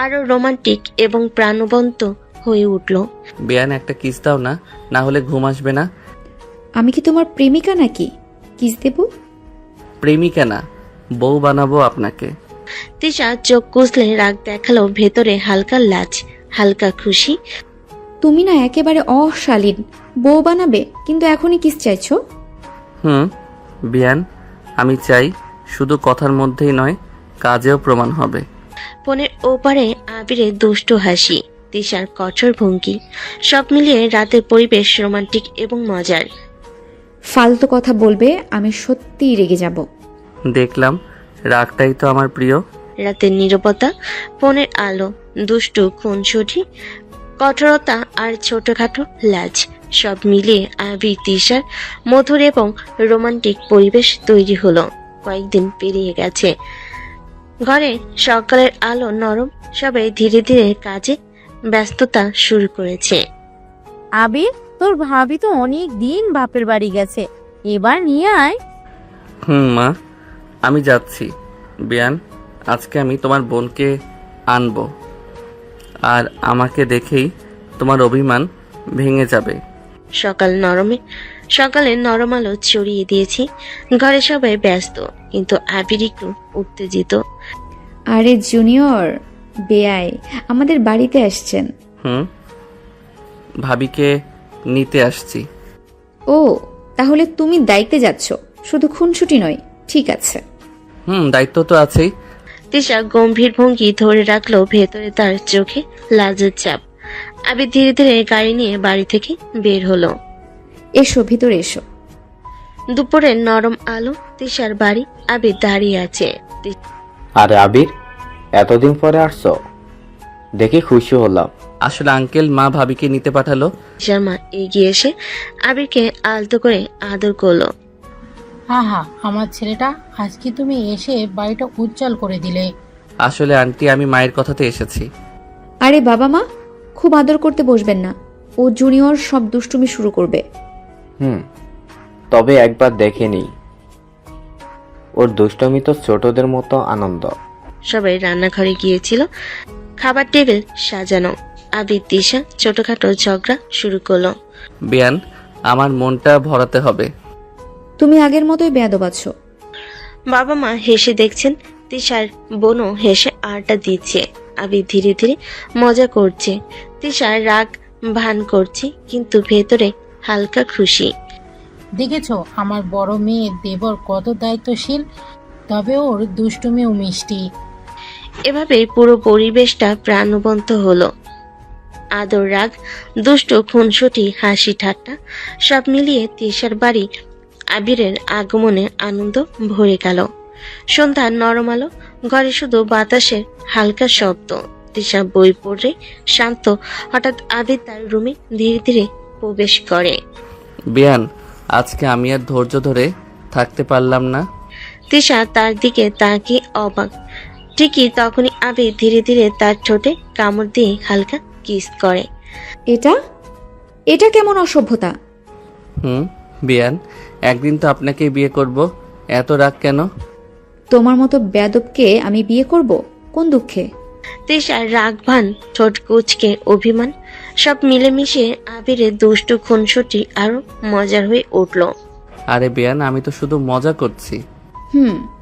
আরো রোমান্টিক এবং প্রাণবন্ত হয়ে উঠল। বেয়ান, একটা কিস দাও না, না হলে ঘুম আসবে না। আমি কি তোমার প্রেমিকা নাকি কিস দেব? প্রেমিকা না, বউ বানাবো আপনাকে। তিশা চোখ কুচলে রাগ দেখালো, ভেতরে হালকা লাজ, হালকা খুশি। তুমি না একেবারে অশালীন, বউ বানাবে কিন্তু এখনই কিস চাইছো? বেয়ান, আমি চাই, শুধু কথার মধ্যেই নয়, কাজেও প্রমাণ হবে। ফোনের ওপারে আবিরের দুষ্টু হাসি, তিশার কঠোর ভঙ্গি, সব মিলিয়ে রাতের পরিবেশ রোমান্টিক এবং মজার। ফালতু কথা বলবে, আমি সত্যিই রেগে যাব। দেখলাম, রাগটাই তো আমার প্রিয়। রাতের নীরবতা, ফোনের আলো, দুষ্টু খুনসুটি, কঠোরতা আর ছোটখাটো লাজ, সব মিলিয়ে আবির তিশার মধুর এবং রোমান্টিক পরিবেশ তৈরি হলো। কয়েকদিন পেরিয়ে গেছে। ঘরে সকালের আলো নরম, সবাই ধীরে ধীরে কাজে ব্যস্ততা শুরু করেছে। আবির, তোর ভাবি তো অনেক দিন বাপের বাড়ি গেছে, এবার নিয়ে আয়। মা, আমি যাচ্ছি। বেয়ান, আজকে আমি তোমার বোনকে আনবো, আর আমাকে দেখেই তোমার অভিমান ভেঙে যাবে। সকালে নরম আলো ছড়িয়ে দিয়েছি। ঘরে সবাই ব্যস্ত, কিন্তু আবির একটু উত্তেজিত। আরে জুনিয়র বেয়াই আমাদের বাড়িতে আসছেন। ভাবিকে নিতে আসছি। ও, তাহলে তুমি দায়িত্বে যাচ্ছ, শুধু খুনসুটি নয়। ঠিক আছে। দায়িত্ব তো আছেই। তিশা গম্ভীর ভঙ্গি ধরে রাখলো, ভেতরে তার চোখে লাজের চাপ। আবির ধীরে ধীরে গাড়ি নিয়ে বাড়ি থেকে বের হলো। এসো, ভিতরে এসো। দুপুরের নরম আলো, তিশার বাড়ি। আবির দাঁড়িয়ে আছে। আরে আবির, এতদিন পরে আসছো, দেখে খুশি হলাম। আসলে আঙ্কেল, মা ভাবিকে নিতে পাঠালো। তিশার মা এগিয়ে এসে আবিরকে আলতো করে আদর করলো। আহা, আমার ছেলেটা, আজকে তুমি এসে বাড়িটা উজ্জ্বল করে দিলে। আসলে আন্টি, আমি মায়ের কথাতে এসেছি। আরে বাবা মা, খুব আদর করতে বসবেন না, ও জুনিয়র সব দুষ্টুমি শুরু করবে। তবে একবার দেখে নিই, ওর দুষ্টমি তো ছোটদের মতো আনন্দ। সবাই রান্নাঘরে গিয়েছিল। খাবার টেবিল সাজানো। আবির তিশা ছোটখাটো ঝগড়া শুরু করলো। বেয়ান, আমার মনটা ভরাতে হবে। তুমি আগের মতোই বেয়াদব আছো। বাবা মা হেসে দেখছেন, তিশার বোনও হেসে আড্ডা দিচ্ছে। আবির ধীরে ধীরে মজা করছে, তিশার রাগ ভান করছে, কিন্তু ভেতরে হালকা খুশি। দেখেছো আমার বড় মেয়ে দেবর কত দায়িত্বশীল, তবে ওর দুষ্টুমিও মিষ্টি। এভাবে পুরো পরিবেশটা প্রাণবন্ত হলো। আদর, রাগ, দুষ্ট খুনসুটি, হাসি ঠাট্টা, সব মিলিয়ে তিশার বাড়ি আবিরের আগমনে আনন্দ ভরে গেল। সন্ধ্যার নরম আলো, ঘরে শুধু বাতাসের হালকা শব্দ। তিশা বই পড়ে শান্ত। হঠাৎ আবির তার রুমে ধীরে ধীরে প্রবেশ করে। বিয়ান, আজকে আমি আর ধৈর্য ধরে থাকতে পারলাম না। তিশা তার দিকে তাকিয়ে অবাক। ঠিকই তখনই আবির ধীরে ধীরে তার ঠোঁটে কামড় দিয়ে হালকা কিস করে। এটা এটা কেমন অসভ্যতা? বিয়ান, একদিন তো আপনাকেই বিয়ে করব, এত রাগ কেন? তোমার মতো বেয়াদবকে আমি বিয়ে করব কোন দুঃখে? তিশার রাগভান ঠোঁট কুচকে অভিমান সব মিলেমিশে আবিরের দুষ্টু খুনসুটি আরো মজার হয়ে উঠল। আরে বিয়ান, আমি তো শুধু মজা করছি।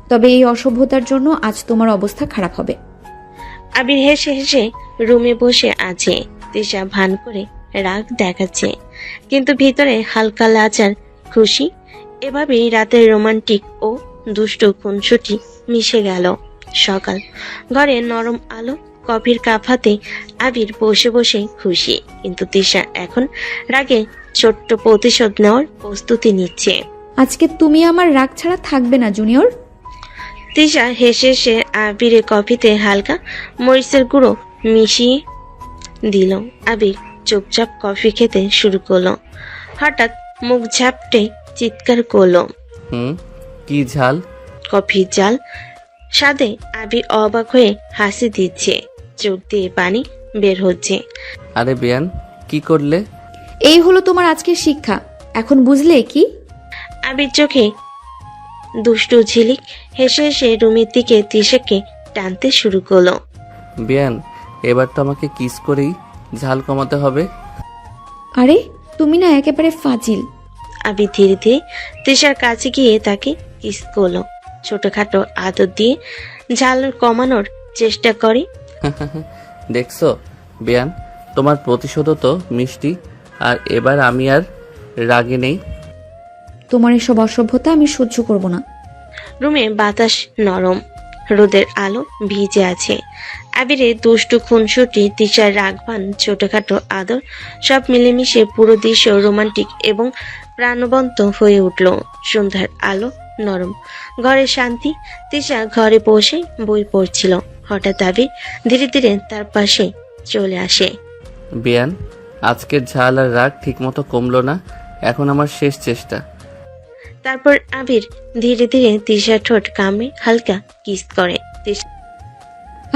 তবে এই অসভ্যতার জন্য আজ তোমার অবস্থা খারাপ হবে। আবির হেসে হেসে রুমে বসে আছে। তিশা ভান করে রাগ দেখাচ্ছে, কিন্তু ভিতরে হালকা লাচার খুশি। এভাবেই রাতের রোমান্টিক ও দুষ্টু খুনসুটি মিশে গেল। সকাল, ঘরে নরম আলো, কফির কাপ হাতে আবির বসে বসে খুশি, কিন্তু তিশা এখন রাগে ছোট্ট প্রতিশোধ নেওয়ার প্রস্তুতি নিচ্ছে। আজকে তুমি আমার রাগ ছাড়া থাকবে না জুনিয়র। তিশা হেসে হেসে আবিরের কফিতে হালকা মরিচের গুঁড়ো মিশিয়ে দিল। আবির চুপচাপ কফি খেতে শুরু করলো। হঠাৎ মুখ ঝাপটে চিৎকার করলো। কি ঝাল! কফির জাল স্বাদে আবির অবাক হয়ে হাসি দিচ্ছে, চোখ দিয়ে পানি বের হচ্ছে। আরে বিয়ান, কি করলে? এই হলো তোমার আজকের শিক্ষা, এখন বুঝলে কি? আবির চোখে দুষ্টু ঝিলিক হেসে হেসে রুমের দিকে তিশাকে টানতে শুরু করলো। বিয়ান, এবার তো আমাকে কিস করেই ঝাল কমাতে হবে। আরে তুমি না একেবারে ফাজিল। আবির ধীরে ধীরে তিশার কাছে গিয়ে তাকে কিস করলো। ছোটখাটো আদর দিয়ে ঝাল কমানোর চেষ্টা করে। দেখছো বিয়ান, তোমার প্রতিশোধও তো মিষ্টি, আর এবার আমি আর রাগে নেই। তোমার এসব অসভ্যতা আমি সহ্য করব না। রুমে বাতাস নরম, রোদের আলো ভিজে আছে। আবিরের দুষ্টু খুনসুটি, তিশার রাগবান ছোটখাটো আদর সব মিলেমিশে পুরো দৃশ্য রোমান্টিক এবং প্রাণবন্ত হয়ে উঠল। সন্ধ্যার আলো নরম, ঘরের শান্তি। তিশা ঘরে বসে বই পড়ছিল। হঠাৎ আবির ধীরে ধীরে তার পাশে চলে আসে। বিয়ান, আজকের ঝাল আর রাগ ঠিক মতো কমলো না, এখন আমার শেষ চেষ্টা। তারপর আবির ধীরে ধীরে তিশার ঠোঁট কামড়ে হালকা কিস করে।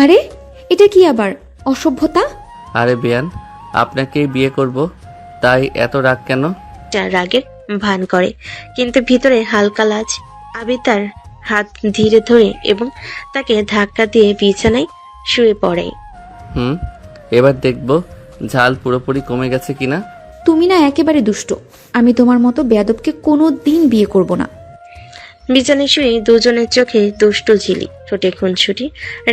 আরে এটা কি আবার অসভ্যতা? আরে বিয়ান, আপনাকেই বিয়ে করব, তাই এত রাগ কেন? তিশা রাগের ভান করে, কিন্তু ভিতরে হালকা লাজ। আবির তার হাত ধীরে ধরে এবং তাকে ধাক্কা দিয়ে বিছানায় শুয়ে পড়ে। এবার দেখবো ঝাল পুরোপুরি কমে গেছে কিনা। তুমি না একেবারে দুষ্ট, আমি তোমার মতো বেয়াদবকে কোনো দিন বিয়ে করব না। বিছানায় শুয়ে দুজনের চোখে দুষ্ট ঝিলি, ঠোঁটে খুনসুটি,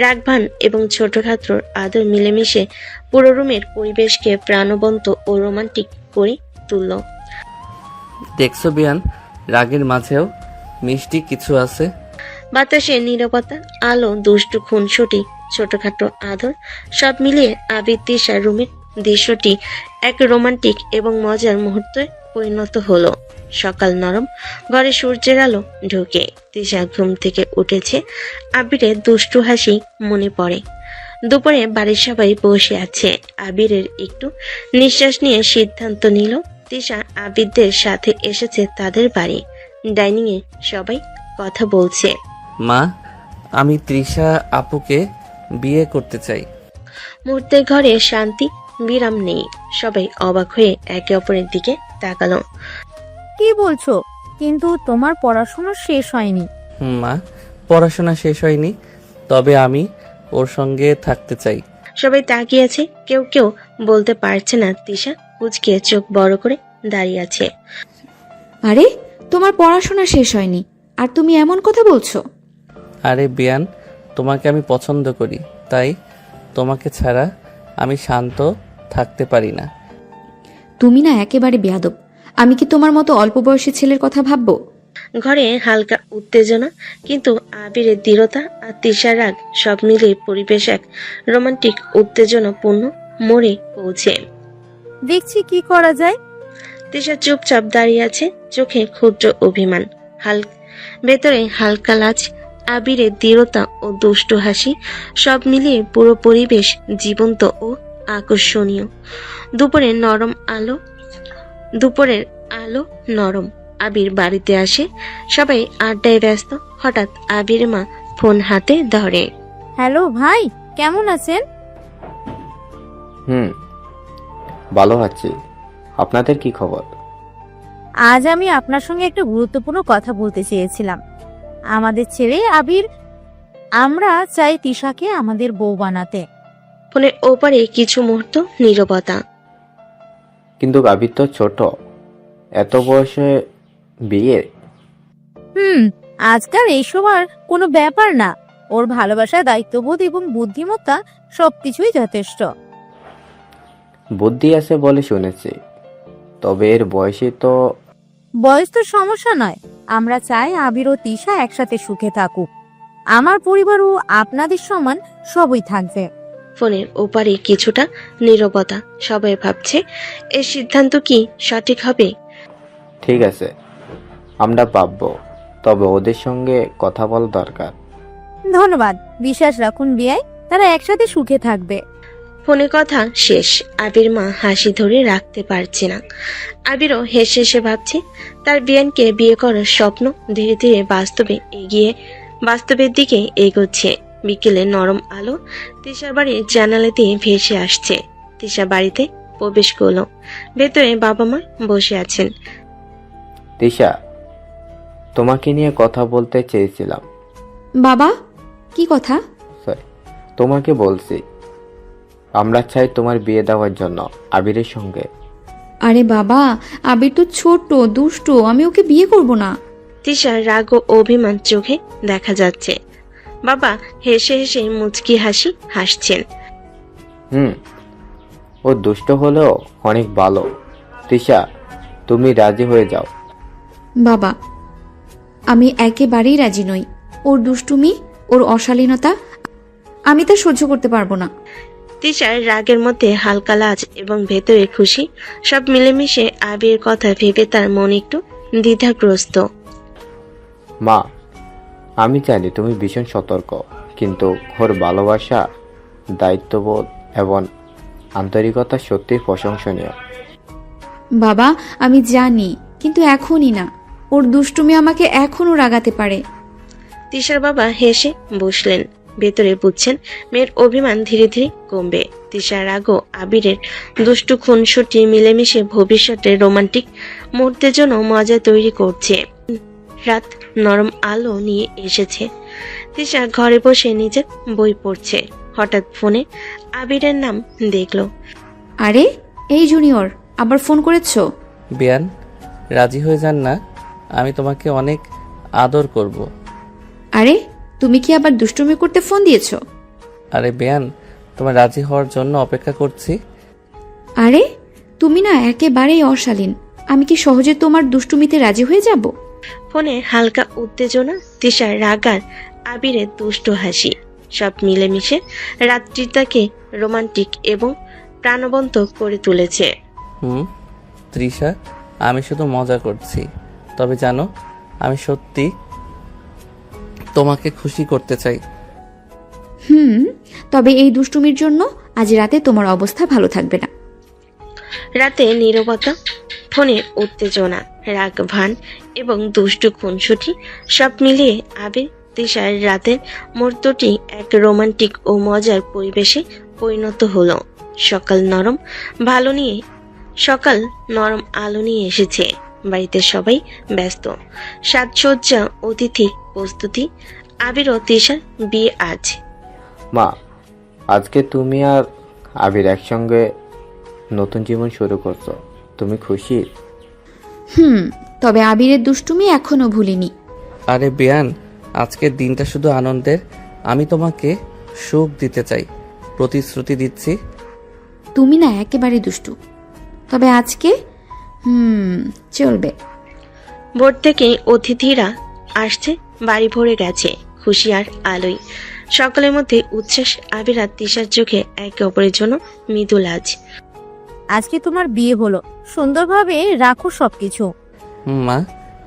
রাগভান এবং ছোটখাটো আদর মিলেমিশে পুরো রুমের পরিবেশকে প্রাণবন্ত ও রোমান্টিক করে তুলল। দেখছো বিয়ান, রাগের মাঝেও মিষ্টি কিছু আছে। বাতাসে নীরবতা, আলো, দুষ্টু খুনসুটি, ছোটখাটো আদর সব মিলিয়ে আবির তিশা রুমের দৃশ্যটি এক রোমান্টিক এবং মজার মুহূর্তে পরিণত হলো। সকাল নরম, ঘরে সূর্যের আলো ঢুকে। তিশা ঘুম থেকে উঠেছে, আবিরের দুষ্টু হাসি মনে পড়ে। দুপুরে বাড়ির সবাই বসে আছে। আবিরের একটু নিঃশ্বাস নিয়ে সিদ্ধান্ত নিল তিশা আবিরদের সাথে এসেছে তাদের বাড়ি। ডাইনিং এ সবাই কথা বলছে। মা, আমি তৃষা আপুকে বিয়ে করতে চাই। মুহূর্তে ঘরে শান্তি বিরাম নেই। সবাই অবাক হয়ে একে অপরের দিকে তাকালো। কি বলছো? কিন্তু তোমার পড়াশোনা শেষ হয়নি। মা, পড়াশোনা শেষ হয়নি, তবে আমি ওর সঙ্গে থাকতে চাই। সবাই তাকিয়েছে, কেউ কেউ বলতে পারছে না। তিশা কুচকে চোখ বড় করে দাঁড়িয়ে আছে। আরে তোমার পড়াশোনা শেষ হয়নি আর তুমি এমন কথা বলছো? আরে বিয়ান, তোমাকে আমি পছন্দ করি, তাই তোমাকে ছাড়া আমি শান্ত থাকতে পারি না। তুমি না একেবারে বেয়াদব। আমি কি তোমার মতো অল্প বয়সী ছেলের কথা ভাববো? ঘরে হালকা উত্তেজনা, কিন্তু আবিরের দৃঢ়তা আর তিশার রাগ সব মিলিয়ে পরিবেশ এক রোমান্টিক উত্তেজনাপূর্ণ মোড়ে পৌঁছে। দেখছি কি করা যায়। তিশা চুপচাপ দাঁড়িয়ে আছে, চোখে ক্ষুদ্র অভিমান, ভেতরে হালকা লাজ। আবিরের দৃঢ়তা ও দুষ্টু হাসি সব মিলিয়ে পুরো পরিবেশ জীবন্ত ও আকর্ষণীয়। দুপুরের আলো নরম। আবির বাড়িতে আসে, সবাই আড্ডায় ব্যস্ত। হঠাৎ আবির মা ফোন হাতে ধরে। হ্যালো ভাই, কেমন আছেন? ভালো আছি। আপনাদের কি খবর? আজ আমি আপনার সঙ্গে একটা গুরুত্বপূর্ণ কথা বলতে চেয়েছিলাম। আমাদের ছেলে আবির, আমরা চাই তিশাকে আমাদের বউ বানাতে। ফোনের ওপারে কিছু মুহূর্ত নীরবতা। কিন্তু আবির তো ছোট, এত বয়সে বিয়ে? আজকাল এইসব আর কোনো ব্যাপার না। ওর ভালোবাসা, দায়িত্ববোধ এবং বুদ্ধিমত্তা সবকিছুই যথেষ্ট। বুদ্ধি আছে বলে শুনেছি, তবে এর বয়সে তো। বয়স তো সমস্যা নয়। আমরা চাই আবির ও তিশা একসাথে সুখে থাকুক। আমার পরিবার ও আপনাদের সমান সবই থাকবে। ফোনের ওপারে কিছুটা নীরবতা। সবাই ভাবছে এর সিদ্ধান্ত কি সঠিক হবে। ঠিক আছে, আমরা ভাববো, তবে ওদের সঙ্গে কথা বলা দরকার। ধন্যবাদ, বিশ্বাস রাখুন বিয়াই, তারা একসাথে সুখে থাকবে। ফোনে কথা শেষ। আবির মা হাসি ধরে রাখতে পারছে না। আবিরও হেসে হেসে ভাবছে তার বিয়ানকে বিয়ে করার স্বপ্ন ধীরে ধীরে বাস্তবের দিকে এগোচ্ছে। বিকেলে নরম আলো তিশার বাড়ির জানালা দিয়ে ভেসে আসছে। তিশা বাড়িতে প্রবেশ করলো। ভেতরে বাবা মা বসে আছেন। তিশা, তোমাকে নিয়ে কথা বলতে চেয়েছিলাম। বাবা, কি কথা? সরি, তোমাকে বলছি, আমরা চাই তোমার বিয়ে দেওয়ার জন্য আবিরের সঙ্গে। আরে বাবা, আবির তো ছোট, দুষ্ট, আমি ওকে বিয়ে করব না। তিশার রাগ ও অভিমান চোখে দেখা যাচ্ছে। বাবা হেসে হেসে মুচকি হাসি হাসছেন। ও দুষ্ট হলেও অনেক ভালো। তিশা, তুমি রাজি হয়ে যাও। বাবা, আমি একেবারেই রাজি নই। ওর দুষ্টুমি, ওর অশালীনতা আমি তা সহ্য করতে পারবো না। তিশার রাগের মধ্যে হালকা লাজ এবং ভেতরে খুশি, সব মিলেমিশে আবির কথা ভেবে তার মন একটু দ্বিধাগ্রস্ত। মা, আমি জানি তুমি ভীষণ সতর্ক, কিন্তু ওর ভালোবাসা, দায়িত্ববোধ এবং আন্তরিকতা সত্যিই প্রশংসনীয়। বাবা, আমি জানি, কিন্তু এখনই না। ওর দুষ্টুমি আমাকে এখনো রাগাতে পারে। তিশার বাবা হেসে বসলেন। ভেতরে বুঝছেন মেয়ের অভিমান ধীরে ধীরে কমবে। তিশার রাগও আবিরের দুষ্টু খুনসুটি মিলেমিশে ভবিষ্যতের রোমান্টিক মুহূর্তের জন্য মজা তৈরি করছে। রাত নরম আলো নিয়ে এসেছে। তিশা ঘরে বসে নিজের বই পড়ছে। হঠাৎ ফোনে আবিরের নাম দেখলো। আরে, এই জুনিয়র, আবার ফোন করেছো? বিয়ান, রাজি হয়ে যান না, আমি তোমাকে অনেক আদর করব। আরে, তুমি কি আবার দুষ্টুমি করতে ফোন দিয়েছো? আরে বিয়ান, তোমার রাজি হওয়ার জন্য অপেক্ষা করছি। আরে, তুমি না একেবারেই অশালীন। আমি কি সহজে তোমার দুষ্টুমিতে রাজি হয়ে যাব? ফোনে হালকা উত্তেজনা, তিশার রাগ আর আবিরের দুষ্ট হাসি সব মিলেমিশে রাত্রিটাকে রোমান্টিক এবং প্রাণবন্ত করে তুলেছে। তৃষা, আমি শুধু মজা করছি, তবে জানো আমি সত্যি তোমাকে খুশি করতে চাই। তবে এই দুষ্টুমির জন্য আজ রাতে তোমার অবস্থা ভালো থাকবে না। রাতে নীরবতা, ফোনে উত্তেজনা, রাগ ভান এবং দুষ্টু খুনসুটি সব মিলিয়ে আবির তিশার রাতের মুহূর্তটি এক রোমান্টিক ও মজার পরিবেশে পরিণত হলো। সকাল নরম আলো নিয়ে এসেছে। বাড়িতে সবাই ব্যস্ত। সাজসজ্জা, অতিথি প্রস্তুতি। আবির ও তিশার বিয়ে আজ। মা, আজকে তুমি আর আবির একসঙ্গে নতুন জীবন শুরু করছো, তুমি খুশি? তবে আবিরের দুষ্টুমি এখনো ভুলিনি। আরে বিয়ান, আজকের দিনটা শুধু আনন্দের। আমি তোমাকে সুখ দিতে চাই, প্রতিশ্রুতি দিচ্ছি। তুমি না একেবারে দুষ্টু, তবে আজকে চলবে। ভোর থেকে অতিথিরা আসছে, বাড়ি ভরে গেছে খুশি আর আলোয়। সকলের মধ্যে উচ্ছ্বাস। আবির আর তিশার চোখে একে অপরের জন্য মৃদু লাজ। আজকে তোমার বিয়ে হলো, সুন্দরভাবে রাখো সবকিছু। মা,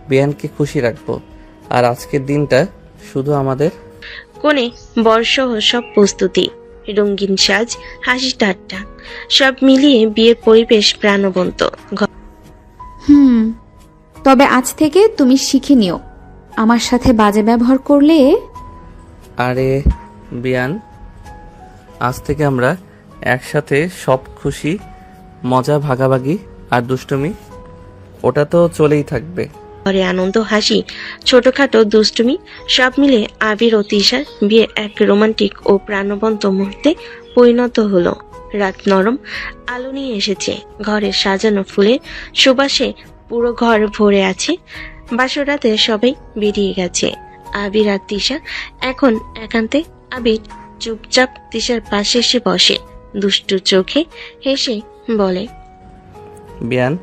বিয়ানকে খুশি রাখবো, আর আজকের দিনটা শুধু আমাদের? কোণে বর্ষহ সব প্রস্তুতি, রঙিন সাজ, হাসি ঠাট্টা, সব মিলিয়ে বিয়ের পরিবেশ প্রাণবন্ত। হুম, তবে আজ থেকে তুমি শিখে নিও, আমার সাথে বাজে ব্যবহার করলে। আরে বিয়ান, আজ থেকে আমরা একসাথে সব খুশি, মজা ভাগাভাগি আর দুষ্টুমি ওটা তো চলেই থাকবে। ঘরে আনন্দ, হাসি, ছোটখাটো দুষ্টুমি সব মিলে আবির ও তিশার বিয়ে এক রোমান্টিক ও প্রাণবন্ত মুহূর্তে পরিণত হলো। রাত নরম আলো নিয়ে এসেছে, ঘরের সাজানো ফুলের সুবাসে পুরো ঘর ভরে আছে। বাসর রাতে সবাই বেরিয়ে গেছে, আবির আর তিশা এখন একান্তে। আবির চুপচাপ তিশার পাশে এসে বসে, দুষ্টু চোখে হেসে বলে, বিয়ান,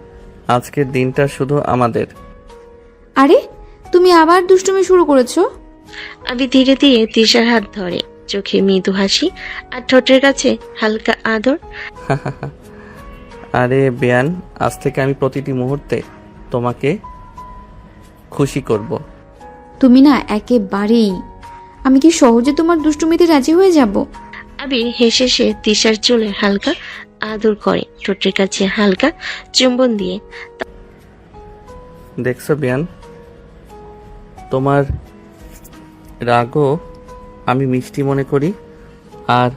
আজকের দিনটা শুধু আমাদের। আরে তুমি আবার দুষ্টুমি শুরু করেছো? আবির ধীরে ধীরে তিশার হাত ধরে, চোখে মৃদু হাসি আর ঠোঁটের কাছে হালকা আদর। আরে বিয়ান, আজ থেকে আমি প্রতিটি মুহূর্তে তোমাকে খুশি করব। তুমি না একেবারেই, আমি কি সহজে তোমার দুষ্টুমিতে রাজি হয়ে যাব? আবির হেসে সে তিশার চুলে হালকা আদর করে, ঠোঁটের কাছে হালকা চুম্বন দিয়ে। দেখছো বিয়ান, তোমার রাগও আমি মিষ্টি মনে করি, আর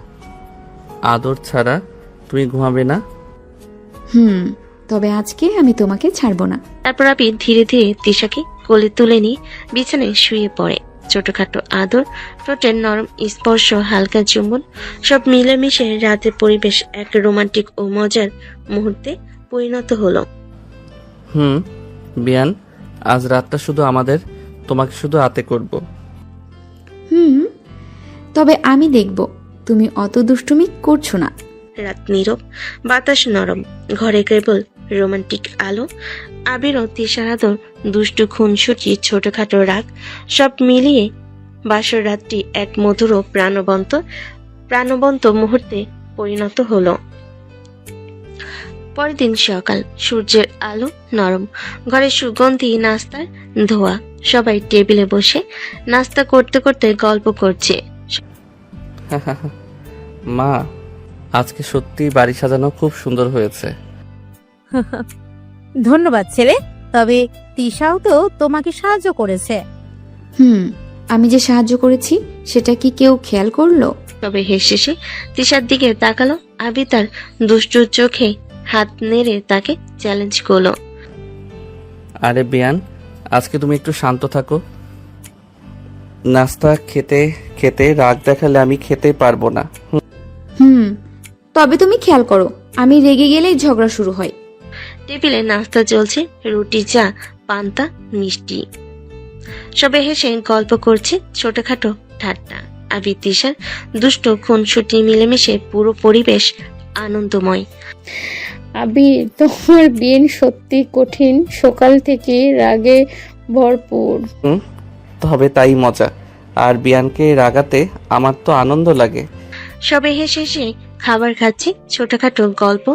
আদর ছাড়া তুমি ঘুমাবে না। হুম, তবে আজকে আমি তোমাকে ছাড়বো না। তারপর আবির ধীরে ধীরে তিশাকে কোলে তুলে নিয়ে বিছানায় শুয়ে পড়ে। ছোটখাটো আদর, ঠোঁটের নরম স্পর্শ, হালকা চুম্বন সব মিলেমিশে রাতের পরিবেশ এক রোমান্টিক ও মজার মুহূর্তে পরিণত হলো। বিয়ান, আজ রাতটা শুধু আমাদের, তোমাকে শুধু আতে করব। হুম, তবে আমি দেখব তুমি অত দুষ্টুমি করছো না। রাত নীরব, বাতাস নরম, ঘরে কেবল রোমান্টিক আলো। আবির ও তিশার আদর, দুষ্টু খুনসুটি, ছোটখাটো রাগ সব মিলিয়ে বাসর রাতটি এক মধুর ও প্রাণবন্ত মুহূর্তে পরিণত হলো। পরের দিন সকাল, সূর্যের আলো নরম, ঘরে সুগন্ধি নাস্তার ধোয়া, সবাই টেবিলে বসে নাস্তা করতে করতে গল্প করছে। মা, আজকে সত্যি বাড়ি সাজানো খুব সুন্দর হয়েছে। ধন্যবাদ ছেলে, তবে তিশাও তো তোমাকে সাহায্য করেছে। হুম, আমি যে সাহায্য করেছি সেটা কি কেউ খেয়াল করলো? তবে হেসে সে তিশার দিকে তাকালো। আবি তার দুষ্টু চোখে হাত নেড়ে তাকে চ্যালেঞ্জ করলো। আরে বিয়ান, আজকে তুমি একটু শান্ত থাকো। নাস্তা খেতে খেতে রাগ দেখালে আমি খেতে পারবো না। হুম, তবে তুমি খেয়াল করো, আমি রেগে গেলেই ঝগড়া শুরু হয়। টেবিলে নাস্তা চলছে, রুটি, চা, পান্তা, মিষ্টি। সবে হেসে গল্প করছে, ছোটখাটো ঠাট্টা। আবি তিশার দুষ্ট খুনসুটি মিলেমিশে পুরো পরিবেশ আনন্দময়। আবির, তোমার দিন সত্যি কঠিন, সকাল থেকে রাগে ভরপুর। তবে তাই মজা, আর বিয়ানকে রাগাতে আমার তো আনন্দ লাগে। সবে হেসে হেসে খাবার খাচ্ছে, ছোটখাটো গল্প,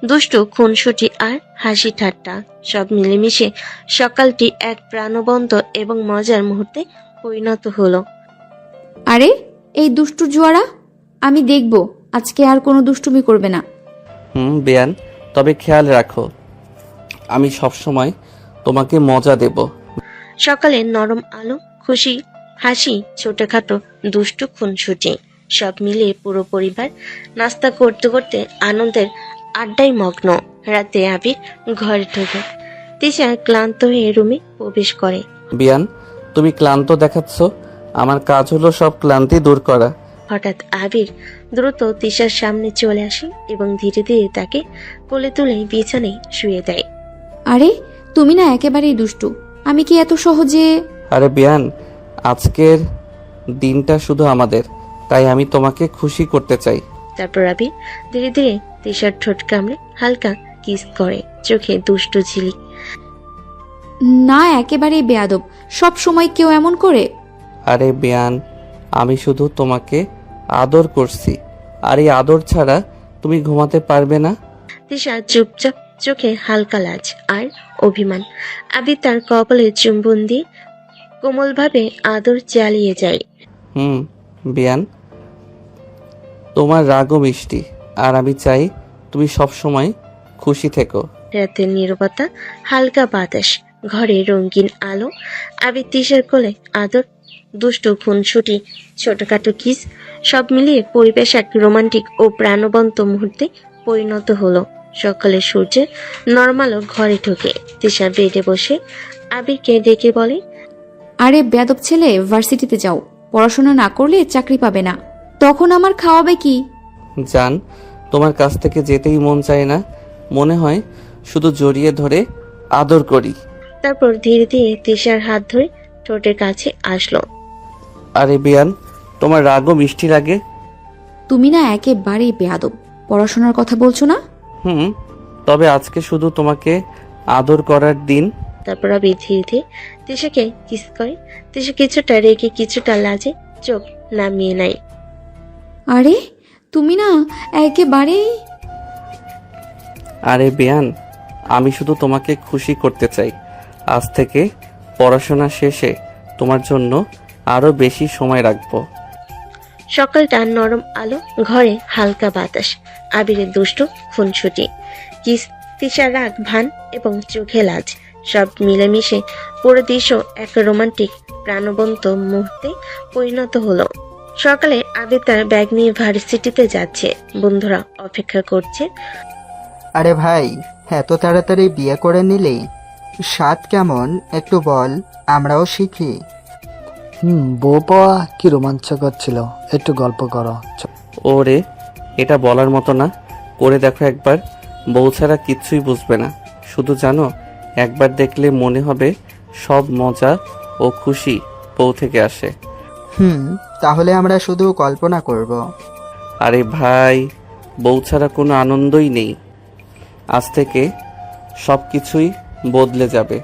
দুষ্টু খুনসুটি আর হাসি ঠাট্টা সব মিলেমিশে সকালটি এক প্রাণবন্ত এবং মজার মুহূর্তে পরিণত হলো। আরে এই দুষ্টু জুয়ারা, আমি দেখব আজকে আর কোনো দুষ্টুমি করবে না। বিয়ান, তবে খেয়াল রাখো, আমি সবসময় তোমাকে মজা দেব। সকালে নরম আলো, খুশি হাসি, ছোটখাটো দুষ্টু খুনসুটি সব মিলিয়ে পুরো পরিবার নাস্তা করতে করতে আনন্দের আড্ডায় মগ্ন। রাতে আবির ঘরে ঢোকে, তিশা ক্লান্ত হয়ে রুমে প্রবেশ করে। বিয়ান, তুমি ক্লান্ত দেখাচ্ছ, আমার কাজ হলো সব ক্লান্তি দূর করা। হঠাৎ আবির দ্রুত তিশার সামনে চলে আসে এবং ধীরে ধীরে তাকে কোলে তুলে বিছানায় শুয়ে দেয়। আরে তুমি না একেবারেই দুষ্টু, আমি কি এত সহজে? আরে বিয়ান, আজকের দিনটা শুধু আমাদের, তাই আমি তোমাকে খুশি করতে চাই। তারপর আবির ধীরে ধীরে তিশার ঠোঁট কামড়ে হালকা কিস করে, চোখে দুষ্টু ঝিলিক। না, একেবারেই বেয়াদব, সব সময় কেউ এমন করে? আরে বিয়ান, আমি শুধু তোমাকে আদর করছি, আর এই আদর ছাড়া তুমি ঘুমাতে পারবে না। তিশা চুপচাপ, চোখে হালকা লাজ আর অভিমান। আবির তার কপালে চুম্বন দিয়ে কোমলভাবে আদর চালিয়ে যায়। বিয়ান, তোমার রাগও মিষ্টি, আর আমি চাই তুমি সব সময় খুশি থেকো। রাতের নীরবতা, হালকা বাতাস, ঘরে রঙিন আলো, আবির তিশার কোলে আদর, দুষ্টু খুনসুটি, ছোটখাটো কিস, সব মিলিয়ে পরিবেশ এক রোমান্টিক ও প্রাণবন্ত মুহূর্তে পরিণত হলো। সকালে সূর্যের নরম আলো ঘরে ঢোকে। তিশা বেডে বসে আবিরকে ডেকে বলে, আরে বেয়াদব ছেলে, ভার্সিটিতে যাও। পড়াশোনা না করলে চাকরি পাবে না, তখন আমার খাওয়াবে কি? জান, তোমার কাছ থেকে যেতেই মন চায় না, মনে হয় শুধু জড়িয়ে ধরে আদর করি। তারপর ধীরে ধীরে তিশার হাত ধরে ঠোঁটের কাছে আসলো। আরে বিয়ান, তোমার রাগও মিষ্টি লাগে। তুমি না একেবারেই বেয়াদব। পড়াশোনার কথা বলছো না? তবে আজকে শুধু তোমাকে আদর করার দিন। তারপর আবির ধীরে ধীরে তিশাকে কিস করে। তিশা কিছুটা রেগে কিছুটা লাজে চোখ নামিয়ে নেয়। আরে তুমি না একেবারেই। আরে বিয়ান, আমি শুধু তোমাকে খুশি করতে চাই। আজ থেকে পড়াশোনা শেষে তোমার জন্য আরো বেশি সময় রাখবো। সকালটা নরম আলো, ঘরে হালকা বাতাস, আবিরের দুষ্টু খুনসুটি, কিস, তিশার রাগ, ভান এবং চোখে লাজ, সব মিলেমিশে পুরো দৃশ্য এক রোমান্টিক প্রাণবন্ত মুহূর্তে পরিণত হলো। সকালে আবির তার ব্যাগ নিয়ে ভার্সিটিতে যাচ্ছে। বন্ধুরা অপেক্ষা করছে। আরে ভাই, এত তাড়াতাড়ি বিয়ে করে নিলি? স্বাদ কেমন একটু বল, আমরাও শিখি। বউ পাওয়া কি রোমাঞ্চকর ছিল, একটু গল্প করো। ওরে, এটা বলার মতো না, করে দেখো একবার। বউ ছাড়া কিচ্ছুই বুঝবে না। শুধু জানো, একবার দেখলে মনে হবে সব মজা ও খুশি বউ থেকে আসে। তাহলে আমরা শুধু কল্পনা করব। আরে ভাই, বউ ছাড়া কোনো আনন্দই নেই। আজ থেকে সব কিছুই বদলে যাবে।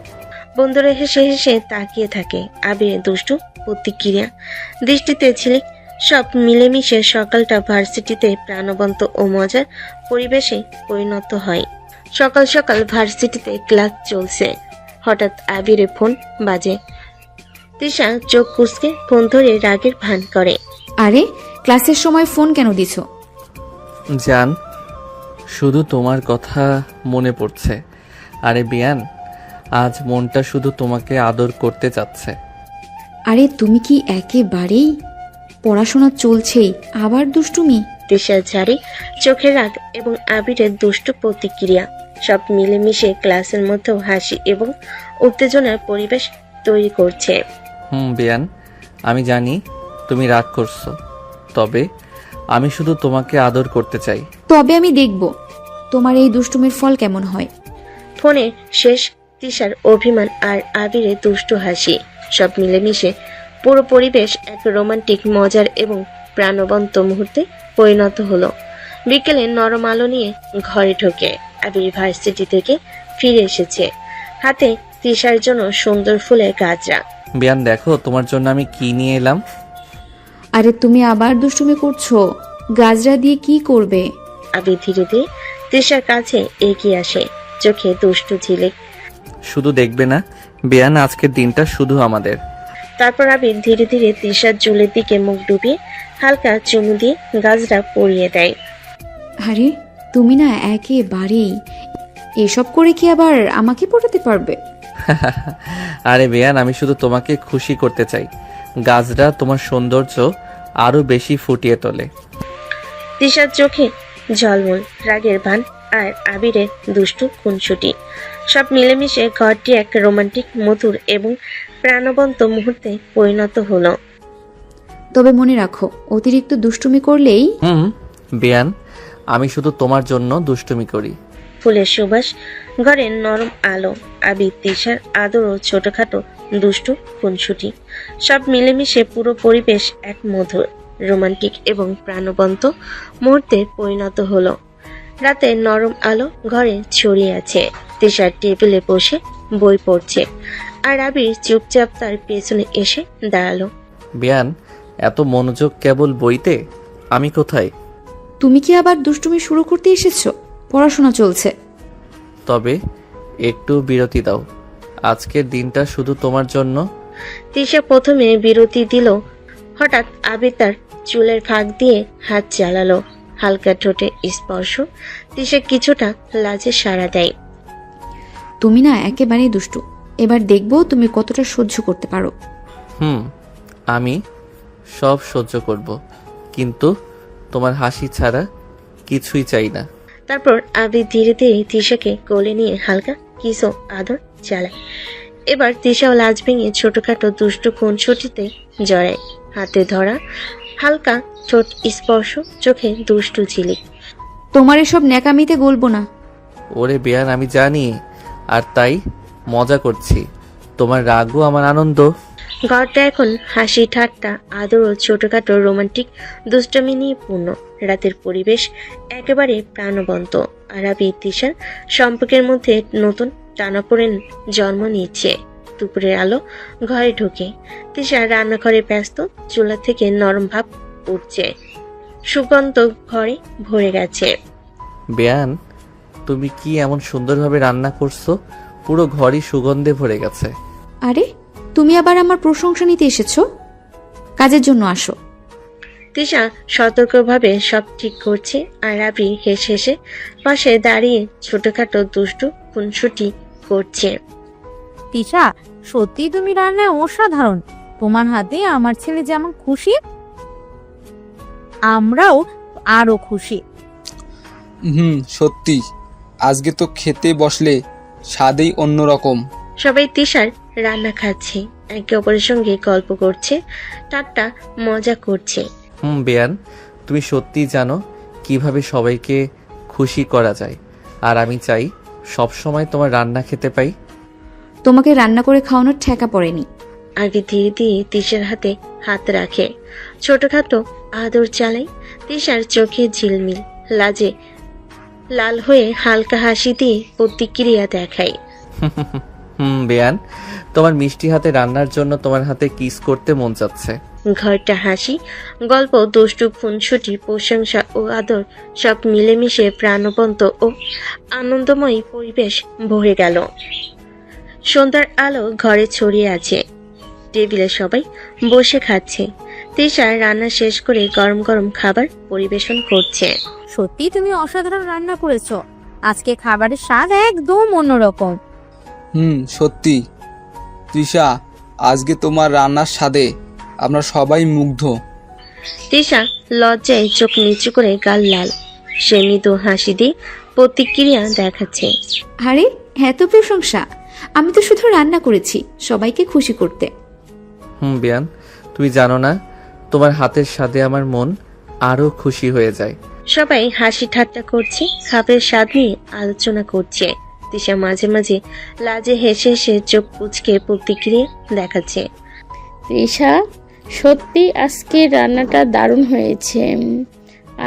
বন্ধুরা হেসে হেসে তাকিয়ে থাকে। আবিরের দুষ্টু প্রতিক্রিয়া দৃষ্টিতে ঝিলিক, সব মিলেমিশে সকালটা ভার্সিটিতে প্রাণবন্ত ও মজার পরিবেশে পরিণত হয়। সকাল সকাল ভার্সিটিতে ক্লাস চলছে। হঠাৎ আবিরের ফোন বাজে। তৃষা চোখ কুঁচকে ফোন ধরে রাগের ভান করে। আরে ক্লাসের সময় ফোন কেন দিছো? জান, শুধু তোমার কথা মনে পড়ছে। আরে বিয়ান, আজ মনটা শুধু তোমাকে আদর করতে চাচ্ছে। আরে তুমি কি একেবারেই? পড়াশোনা চলছেই, আবার দুষ্টুমি? তৃষার ঝাড়ি, চোখের রাগ এবং আবিরের দুষ্টু প্রতিক্রিয়া সব মিলেমিশে ক্লাসের মধ্যেও হাসি এবং উত্তেজনার পরিবেশ তৈরি করছে। বিয়ান, আমি জানি তুমি রাগ করছো, তবে আমি শুধু তোমাকে আদর করতে চাই। তবে আমি দেখব তোমার এই দুষ্টুমির ফল কেমন হয়। ফোনে শেষ তৃষার অভিমান আর আবিরের দুষ্টু হাসি, সব মিলেমিশে পুরো পরিবেশ এক রোমান্টিক মজার এবং প্রাণবন্ত মুহূর্তে পরিণত হলো। বিকেলে নরম আলো নিয়ে ঘরে ঢোকে। আবির ভার্সিটি থেকে ফিরে এসেছে, হাতে তৃষার জন্য সুন্দর ফুলের গাজরা। বিয়ান, দেখো তোমার জন্য আমি কি নিয়ে এলাম। আরে তুমি আবার দুষ্টুমি করছো? গাজরা দিয়ে কি করবে? আবির ধীরে ধীরে তৃষার কাছে এগিয়ে আসে, চোখে দুষ্টু ঝিলিক। শুধু দেখবে না বিয়ান, আজকের দিনটা শুধু আমাদের। তারপর আবির ধীরে ধীরে তৃষার চুলের দিকে মুখ ডুবিয়ে হালকা চুমু দিয়ে গাজরা পরিয়ে দেয়। আরে তুমি না একেবারেই। এসব করে কি আবার আমাকে পটাতে পারবে? আরে বিয়ান, আমি শুধু তোমাকে খুশি করতে চাই। গাজরা তোমার সৌন্দর্য আরো বেশি ফুটিয়ে তোলে। তৃষার চোখে ঝলমল রাগের ভান আর আবিরের দুষ্টু খুনসুটি, সব মিলেমিশে ঘরটি এক রোমান্টিক, মধুর এবং প্রাণবন্ত মুহূর্তে পরিণত হলো। তবে মনে রাখো, অতিরিক্ত দুষ্টুমি করলেই। বিয়ান, আমি শুধু তোমার জন্য দুষ্টুমি করি। ফুলের সুবাস, ঘরের নরম আলো, আবির, তৃষার আদর ও ছোটখাটো দুষ্টু খুনসুটি, সব মিলেমিশে পুরো পরিবেশ এক মধুর, রোমান্টিক এবং প্রাণবন্ত মুহূর্তে পরিণত হলো। রাতে নরম আলো ঘরে ছড়িয়ে আছে। তৃষার টেবিলে বসে বই পড়ছে, আর আবির চুপচাপ তার পেছনে এসে দাঁড়ালো। বিয়ান, এত মনোযোগ কেবল বইতে? আমি কোথায়? তুমি কি আবার দুষ্টুমি শুরু করতে এসেছো? পড়াশোনা চলছে। তবে একটু বিরতি দাও, আজকের দিনটা শুধু তোমার জন্য। তিশা প্রথমে বিরতি দিল, হঠাৎ আবির তার চুলের ফাঁক দিয়ে হাত চালালো। হালকা ঠোঁটে স্পর্শ। তিশা কিছুটা লাজে সাড়া দেয়। তুমি না একেবারেই দুষ্টু। এবার দেখবো তুমি কতটা সহ্য করতে পারো। আমি সব সহ্য করব, কিন্তু তোমার হাসি ছাড়া কিছুই চাই না। তারপর আবির ধীরে ধীরে তিশাকে কোলে নিয়ে হালকা কিস ও আদর চালায়। এবার তিশাও লাজ ভেঙে ছোটখাটো দুষ্টু খুনসুটিতে জড়ায়। হাতে ধরা, হালকা ঠোঁট স্পর্শ, চোখে দুষ্টু ঝিলিক। তোমার এসব ন্যাকামিতে গলবো না। ওরে বেয়ান, আমি জানি, আর তাই মজা করছি। তোমার রাগও আমার আনন্দ। ঘরটা এখন হাসি ঠাট্টা, আদর ও ছোটখাটো রোমান্টিক দুষ্টমি নিয়ে পূর্ণ। রাতের পরিবেশ একেবারে প্রাণবন্ত। আর আবির তিশার সম্পর্কের মধ্যে নতুন টানাপোড়েন জন্ম নিচ্ছে। দুপুরের আলো ঘরে ঢুকে তিশা রান্নাঘরে ব্যস্ত। চুলা থেকে নরম ভাব উঠছে, সুগন্ধ ঘরে ভরে গেছে। বেয়ান, তুমি কি এমন সুন্দরভাবে রান্না করছো, পুরো ঘরই সুগন্ধে ভরে গেছে। আরে তুমি আবার আমার প্রশংসা নিতে এসেছো? কাজের জন্য আসো। তিশা সতর্কভাবে সব ঠিক করছে, আর আবির হেসে হেসে পাশে দাঁড়িয়ে ছোটখাটো দুষ্টু খুনসুটি করছে। তিশা, সত্যি তুমি রান্নায় অসাধারণ। তোমার হাতে আমার ছেলে যেমন খুশি, আমরাও আরো খুশি। সত্যি, আজকে তো খেতে বসলে স্বাদেই অন্যরকম। সবাই তিশার রান্না খাচ্ছে, একে অপরের সঙ্গে গল্প করছে, ঠাট্টা মজা করছে। বেয়ান, তুমি সত্যিই জানো কিভাবে সবাইকে খুশি করা যায়, আর আমি চাই সব সময় তোমার রান্না খেতে পাই। তোমাকে রান্না করে খাওয়ানোর ঠেকা পড়েনি। আগে ধীরে ধীরে তিশার হাতে হাত রাখে, ছোটখাটো আদর চালাই। তিশার চোখে ঝিলমিল, লাজে লাল হয়ে হালকা হাসি দিয়ে প্রতিক্রিয়া দেখায়। বেয়ান, তোমার মিষ্টি হাতে রান্নার জন্য তোমার হাতে কিস করতে মন চাচ্ছে। ঘরটা হাসি, গল্প, দুষ্টু খুনসুটি, প্রশংসা ও আদর সব মিলেমিশে প্রাণবন্ত ও আনন্দময়ী পরিবেশ ভরে গেল। সন্ধ্যার আলো ঘরে ছড়িয়ে আছে। টেবিলে সবাই বসে খাচ্ছে। তিশা রান্না শেষ করে গরম গরম খাবার পরিবেশন করছে। সত্যি তুমি অসাধারণ রান্না করেছো। আজকে খাবারের স্বাদ একদম অন্যরকম। সত্যি তৃষা, আজকে তোমার রান্নার স্বাদে আমরা সবাই মুগ্ধ। তিশা লজ্জায় চোখ নিচু করে গাল লাল। সে মৃদু হাসি দিয়ে প্রতিক্রিয়া দেখাচ্ছে। আরে এত প্রশংসা! আমি তো শুধু রান্না করেছি সবাইকে খুশি করতে। বেয়ান, তুমি জানো না, তোমার হাতের স্বাদে আমার মন আরো খুশি হয়ে যায়। সবাই হাসি ঠাট্টা করছে, খাবারের স্বাদ নিয়ে আলোচনা করছে। তিশা মাঝে মাঝে লাজে হেসে হেসে চোখ কুঁচকে প্রতিক্রিয়া দেখাচ্ছে। তৃষা, সত্যি আজকে রান্নাটা দারুণ হয়েছে।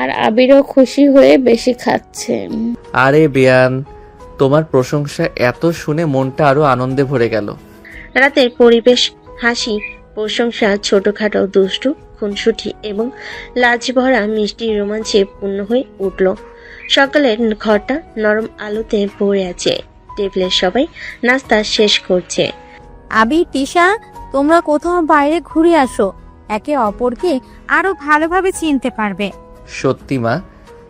আর আবিরও খুশি হয়ে বেশি খাচ্ছে। আরে বেয়ান, তোমার প্রশংসা এত শুনে মনটা আরো আনন্দে ভরে গেল। রাতের পরিবেশ হাসি, প্রশংসা, ছোটখাটো দুষ্টু খুনসুটি এবং লাজ ভরা মিষ্টি রোমাঞ্চে পূর্ণ হয়ে উঠল। সকালের ঘরটা নরম আলোতে ভরে আছে। টেবিলের সবাই নাস্তা শেষ করছে। আবির, তিশা, তোমরা কোথাও বাইরে ঘুরে আসো, একে অপরকে আরো ভালোভাবে চিনতে পারবে। সত্যি মা,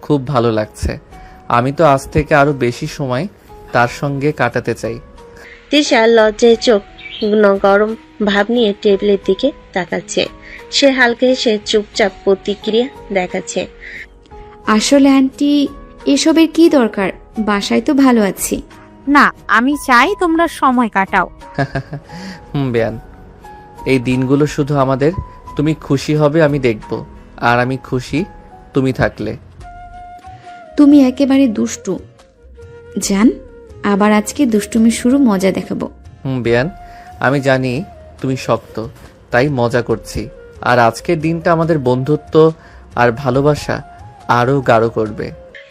খুব ভালো লাগছে। আমি তো আজ থেকে আরো বেশি সময় তার সঙ্গে কাটাতে চাই। তিশা লজ্জায় চোখ গরম ভাব নিয়ে টেবিলের দিকে তাকাচ্ছে। সে হালকা হেসে চুপচাপ প্রতিক্রিয়া দেখাচ্ছে। আসলে আন্টি, এসবের কি দরকার? বাসায় তো ভালো আছি। না, আমি চাই তোমরা সময় কাটাও। বেয়ান, এই দিনগুলো শুধু আমাদের। তুমি খুশি হবে আমি দেখব, আর আমি খুশি তুমি থাকলে। তুমি একেবারে দুষ্টু জান। আবার আজকে দুষ্টুমি শুরু, মজা দেখাবো। বেয়ান, আমি জানি তুমি শক্ত, তাই মজা করছি। আর আজকের দিনটা আমাদের বন্ধুত্ব আর ভালোবাসা আরো গাঢ় করবে।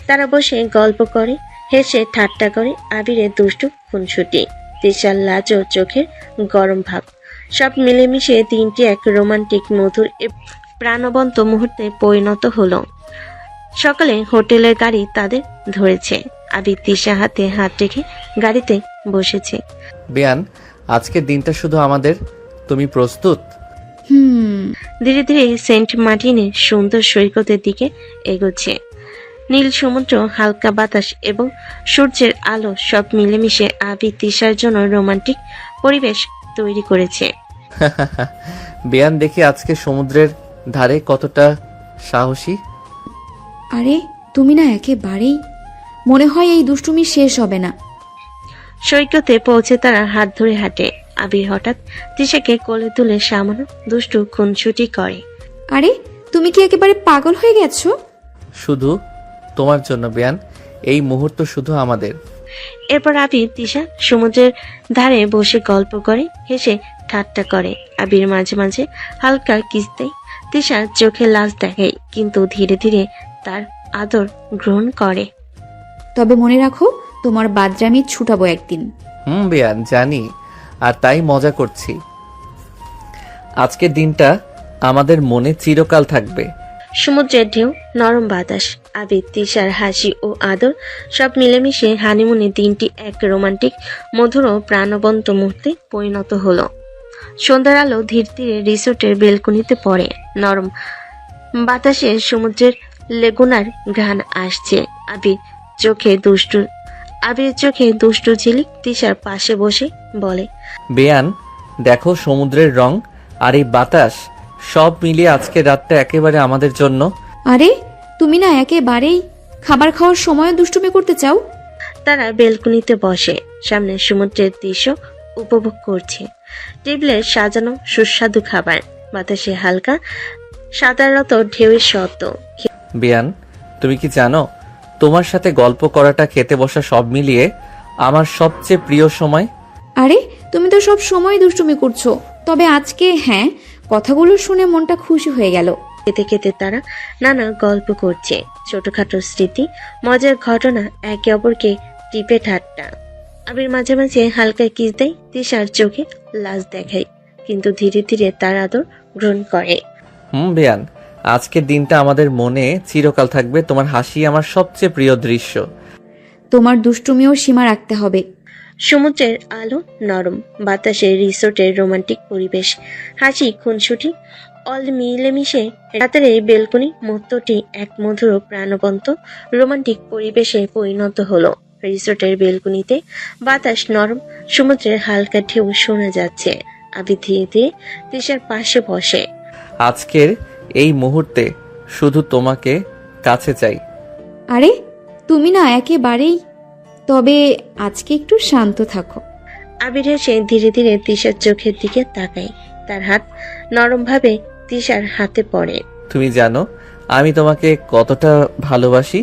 তারা বসে গল্প করে, হেসে ঠাট্টা করে। আবিরের দুষ্টু খুনসুটি, তিশার লাজ ও চোখের গরম ভাব, সব মিলেমিশে দিনটি এক রোমান্টিক, মধুর প্রাণবন্ত মুহূর্তে পরিণত হলো। সকালে হোটেলের গাড়ি তাদের ধরেছে। আবির তিশা হাতে হাত রেখে গাড়িতে বসেছে। বেয়ান, আজকের দিনটা শুধু আমাদের। তুমি প্রস্তুত? ধীরে ধীরে সেন্ট মার্টিনের সুন্দর সৈকতের দিকে এগোচ্ছে। নীল সমুদ্র, হালকা বাতাস এবং সূর্যের আলো সব মিলেমিশে আবির তিশার জন্য রোমান্টিক পরিবেশ তৈরি করেছে। বেয়ান দেখি আজকে সমুদ্রের ধারে কতটা সাহসী। আরে তুমি না একেবারেই, মনে হয় এই দুষ্টুমি শেষ হবে না। সৈকতে পৌঁছে তারা হাত ধরে হাঁটে। আবির হঠাৎ তিশাকে কোলে তুলে সামান্য দুষ্টু খুনসুটি করে। আরে তুমি কি একেবারে পাগল হয়ে গেছো? শুধু তোমার জন্য বেয়ান, এই মুহূর্ত শুধু আমাদের। এরপর আবির তিশা সমুদ্রের ধারে বসে গল্প করে, হেসে ঠাট্টা করে। আবির মাঝে মাঝে হালকা কিস দেয়। তিশা চোখে লাজ দেখায়, কিন্তু ধীরে ধীরে তার আদর গ্রহণ করে। তবে মনে রাখো, তোমার বাদরামি ছুটাবো একদিন। বেয়ান জানি, আর তাই মজা করছি। আজকের দিনটা আমাদের মনে চিরকাল থাকবে। সমুদ্রের ঢেউ, নরম বাতাস, আবির, তিশার হাসি ও আদর সব মিলেমিশে হানিমুনের দিনটি এক রোমান্টিক, মধুর ও প্রাণবন্ত মুহূর্তে পরিণত হলো। সন্ধ্যার আলো ধীরে ধীরে রিসোর্টের বেলকনিতে পড়ে। নরম বাতাসে সমুদ্রের লেগুনার ঘ্রাণ আসছে। আবির চোখে দুষ্টু ঝিলিক তিশার পাশে বসে বলে, বেয়ান দেখো, সমুদ্রের রং আর এই বাতাস সব মিলিয়ে আজকের রাতটা একেবারে আমাদের জন্য। আরে তুমি না একেবারেই খাবার খাওয়ার সময় দুষ্টুমি করতে চাও। তারা বেলকনিতে বসে সামনে সমুদ্রের দৃশ্য উপভোগ করছে। টেবিলে সাজানো সুস্বাদু খাবার, বাতাসে হালকা সাদারত ঢেউয়ের শব্দ। বেয়ান তুমি কি জানো, তোমার সাথে গল্প করাটা, খেতে বসা সব মিলিয়ে আমার সবচেয়ে প্রিয় সময়। আরে তুমি তো সব সময় দুষ্টুমি করছো, তবে আজকে হ্যাঁ, কথাগুলো শুনে মনটা খুশি হয়ে গেল। খেতে খেতে তারা নানা গল্প করছে, ছোটখাটো স্মৃতি, মজার ঘটনা, একে অপরকে টিপে ঠাট্টা। আবির মাঝে মাঝে হালকা কিস দেয়, তিশার চোখে লাজ দেখায়, কিন্তু ধীরে ধীরে তার আদর গ্রহণ করে। বেয়ান আজকের দিনটা আমাদের মনে চিরকাল থাকবে। তোমার হাসি আমার সবচেয়ে প্রিয় দৃশ্য। তোমার দুষ্টুমিও সীমা রাখতে হবে। সমুদ্রের আলো, নরম বাতাসে রিসোর্টের রোমান্টিক পরিবেশ, হাসি, খুনসুটি অল মিলেমিশে রাতের এই বেলকনি মুহূর্তটি এক মধুর প্রাণবন্ত রোমান্টিক পরিবেশে পরিণত হলো। রিসোর্টের বেলকনিতে বাতাস নরম, সমুদ্রের হালকা ঢেউ শোনা যাচ্ছে। আবির ধীরে ধীরে তিশার পাশে বসে। আজকের এই মুহূর্তে শুধু তোমাকে কাছে চাই। আরে তুমি না একেবারেই, তবে আজকে একটু শান্ত থাকো। আবির হেসে ধীরে ধীরে তিশার চোখের দিকে তাকায়। তার হাত নরমভাবে তিশার হাতে পড়ে। তুমি জানো আমি তোমাকে কতটা ভালোবাসি।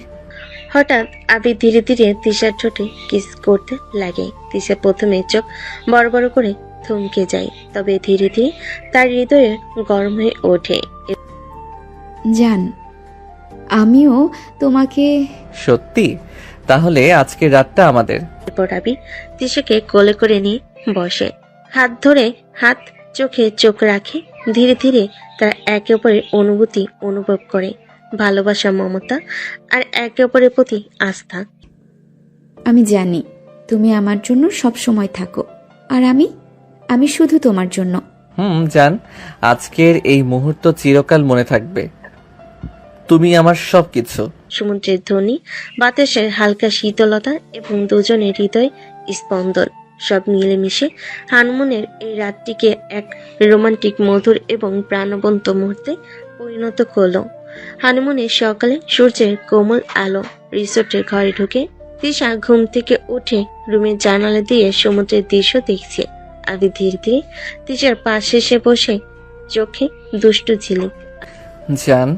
হঠাৎ আবির ধীরে ধীরে তিশার ঠোঁটে কিস করতে লাগে। তিশা প্রথমে চোখ বড় বড় করে থমকে যায়, তবে ধীরে ধীরে তার হৃদয়ে গরম হয়ে ওঠে। জান, আমিও তোমাকে। সত্যি? তাহলে আজকের রাতটা আমাদের। এরপর আবির তিশাকে কোলে করে নিয়ে বসে, হাত ধরে হাত, চোখে চোখ রাখে। ধীরে ধীরে তারা একে অপরের অনুভূতি অনুভব করে, ভালোবাসা, মমতা আর একে অপরের প্রতি আস্থা। আমি জানি তুমি আমার জন্য সব সময় থাকো, আর আমি শুধু তোমার জন্য। জান, আজকের এই মুহূর্ত চিরকাল মনে থাকবে। তুমি আমার সবকিছু। সমুদ্রের ধ্বনি, বাতাসের হালকা শীতলতা এবং দুজনের হৃদয় স্পন্দন সব মিলেমিশে হানিমুনের এই রাতটিকে এক রোমান্টিক, মধুর এবং প্রাণবন্ত মুহূর্তে পরিণত করলো। হানিমুনের সকালে সূর্যের কোমল আলো রিসোর্টের ঘরে ঢুকে তিশা ঘুম থেকে উঠে রুমের জানালা দিয়ে সমুদ্রের দৃশ্য দেখছে। আবির ধীরে ধীরে তিশার পাশে এসে বসে, চোখে দুষ্টু ঝিলিক। জান,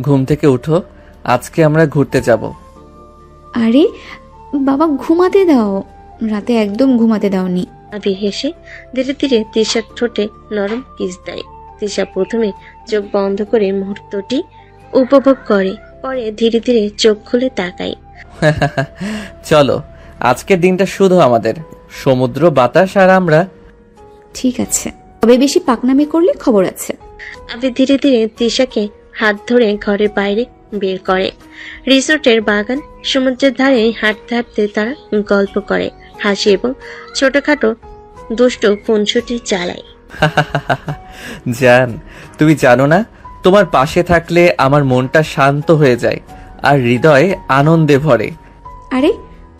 ঘুম থেকে উঠো, আজকে আমরা ঘুরতে যাব। আরে বাবা, ঘুমাতে দাও, রাতে একদম ঘুমাতে দাওনি। আবির হেসে ধীরে ধীরে তিশার ঠোঁটে নরম কিস দেয়। তিশা প্রথমে চোখ বন্ধ করে মুহূর্তটি উপভোগ করে, পরে ধীরে ধীরে চোখ খুলে তাকায়। চলো, আজকের দিনটা শুধু আমাদের, সমুদ্র, বাতাস আর আমরা। ঠিক আছে, তবে বেশি পাকনামি করলে খবর আছে। আবির ধীরে ধীরে তিশাকে হাত ধরে ঘরের বাইরে বের করে। রিসোর্টের বাগান, সমুদ্রের ধারে হাঁটতে হাঁটতে তারা গল্প করে, হাসি এবং ছোটখাটো দুষ্ট খুনসুটি চালায়। জান, তুমি জানো না, তোমার পাশে থাকলে আমার মনটা শান্ত হয়ে যায় আর হৃদয় আনন্দে ভরে। আরে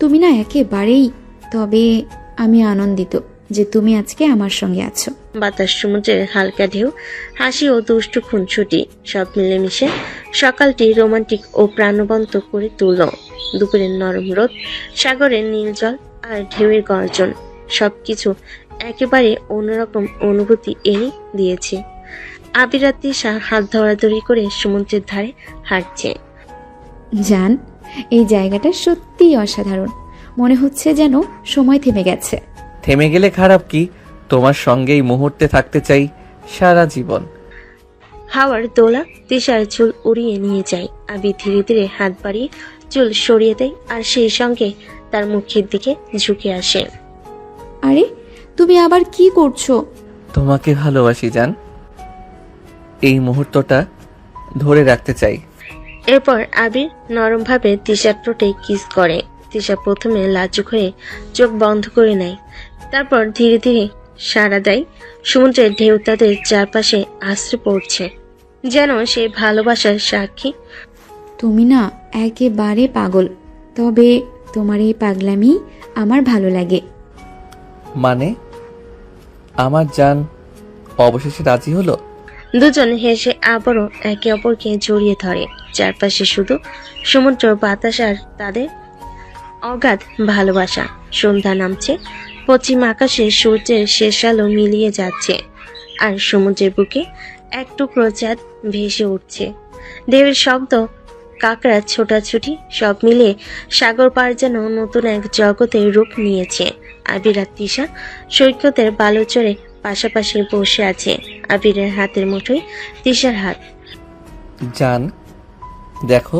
তুমি না একেবারেই, তবে আমি আনন্দিত যে তুমি আজকে আমার সঙ্গে আছো। বাতাস, সমুদ্রের হালকা ঢেউ, হাসি ও দুষ্টু খুনছুটি সব মিলেমিশে সকালটি রোমান্টিক ও প্রাণবন্ত করে তুলল। দুপুরের নরম রোদ, সাগরের নীল জল আর ঢেউয়ের গর্জন সবকিছু একেবারে অন্যরকম অনুভূতি এনে দিয়েছে। আবির আর তিশা হাত ধরাধরি করে সমুদ্রের ধারে হাঁটছে। জান, এই জায়গাটা সত্যিই অসাধারণ, মনে হচ্ছে যেন সময় থেমে গেছে। থেমে গেলে খারাপ কি, তোমার সঙ্গে এই মুহূর্তে থাকতে চাই সারা জীবন। হাওয়ার দোলা তিশার চুল উড়িয়ে নিয়ে যায়। আবির ধীরে ধীরে হাত বাড়িয়ে চুল সরিয়ে দেয় আর সেই সঙ্গে তার মুখের দিকে ঝুঁকে আসে। আরে তুমি আবার কি করছো? তোমাকে ভালোবাসি জান, এই মুহূর্তটা ধরে রাখতে চাই। এরপর আবির নরমভাবে তিশার ঠোঁটে কিস করে। তিশা প্রথমে লাজুক হয়ে চোখ বন্ধ করে নেয়, তারপর ধীরে ধীরে সাড়া দেয়। সমুদ্রের ঢেউ তাদের চারপাশে আশ্রে পড়ছে, যেন সে ভালোবাসার সাক্ষী। তুমি না একেবারে পাগল, তবে তোমার এই পাগলামি আমার ভালো লাগে। মানে আমার জান অবশেষে রাজি হলো? দুজন হেসে আবারও একে অপরকে জড়িয়ে ধরে। চারপাশে শুধু সমুদ্র, বাতাস আর তাদের অগাধ ভালোবাসা। সন্ধ্যা নামছে, পশ্চিম আকাশে সূর্যের শেষ আলো মিলিয়ে যাচ্ছে আর সমুদ্রের বুকে এক টুকরো চাঁদ ভেসে উঠছে। ঢেউয়ের শব্দ, কাকড়া ছোটাছুটি সব মিলিয়ে সাগর পার যেন নতুন এক জগতের রূপ নিয়েছে। আবির আর তিশা সৈকতের বালু চড়ে পাশাপাশি বসে আছে। আবিরের হাতের মুঠোয় তিশার হাত। জান দেখো,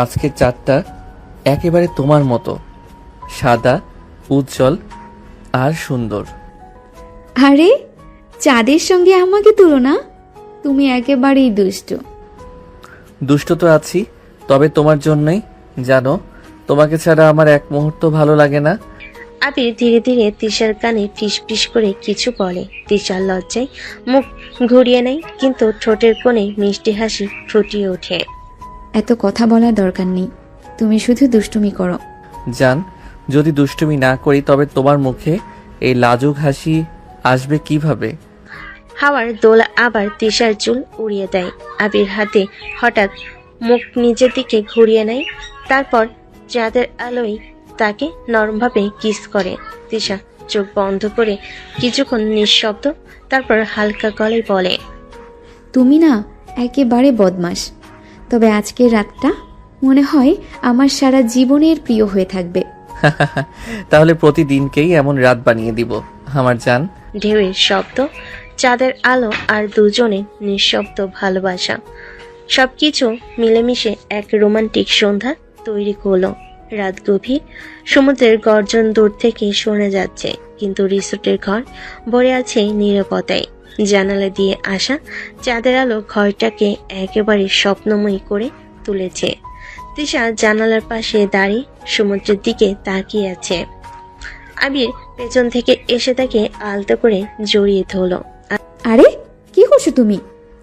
আজকের চাঁদটা একেবারে তোমার মতো সাদা, উজ্জ্বল আর সুন্দর। আরে চাঁদের সঙ্গে আমাকে তুলনা? তুমি একেবারেই দুষ্টু। দুষ্ট তো আছি, তবে তোমার জন্যই। জানো, তোমাকে ছাড়া আমার এক মুহূর্ত ভালো লাগে না। আবির ধীরে ধীরে তিশার কানে ফিস ফিস করে কিছু বলে। তিশার লজ্জায় মুখ ঘুরিয়ে নেয়, কিন্তু ঠোঁটের কোণে মিষ্টি হাসি ফুটিয়ে ওঠে। এত কথা বলার দরকার নেই, তুমি শুধু দুষ্টুমি করো। জান, যদি দুষ্টুমি না করি তবে তোমার মুখে এই লাজুক হাসি আসবে কিভাবে? হাওয়ার দোলা আবার তিশার চুল উড়িয়ে দেয়। আবির হাতে হঠাৎ মুখ নিজের দিকে ঘুরিয়ে নেয়, তারপর চাঁদের আলোয় তাকে নরমভাবে কিস করে। তিশা চোখ বন্ধ করে কিছুক্ষণ নিঃশব্দ, তারপর হালকা গলায় বলে, তুমি না একেবারে বদমাশ, তবে আজকের রাতটা মনে হয় আমার সারা জীবনের প্রিয় হয়ে থাকবে। তাহলে প্রতিদিনকেই এমন রাত বানিয়ে দিব আমার জান। ঢেউয়ের শব্দ, চাঁদের আলো আর দুজনের নিঃশব্দ ভালোবাসা সবকিছু মিলেমিশে এক রোমান্টিক সন্ধ্যা তৈরি হলো। রাত গভীর, সমুদ্রের গর্জন দূর থেকে শোনা যাচ্ছে, কিন্তু রিসোর্টের ঘর ভরে আছে নীরবতায়। জানালা দিয়ে আসা চাঁদের আলো ঘরটাকে একেবারে স্বপ্নময়ী করে তুলেছে। তিশা জানালার পাশে দাঁড়িয়ে সমুদ্রের দিকে তাকিয়ে আছে। আবির পেছন থেকে এসে তাকে আলতো করে জড়িয়ে ধরলো। আরে কি করছো তুমি?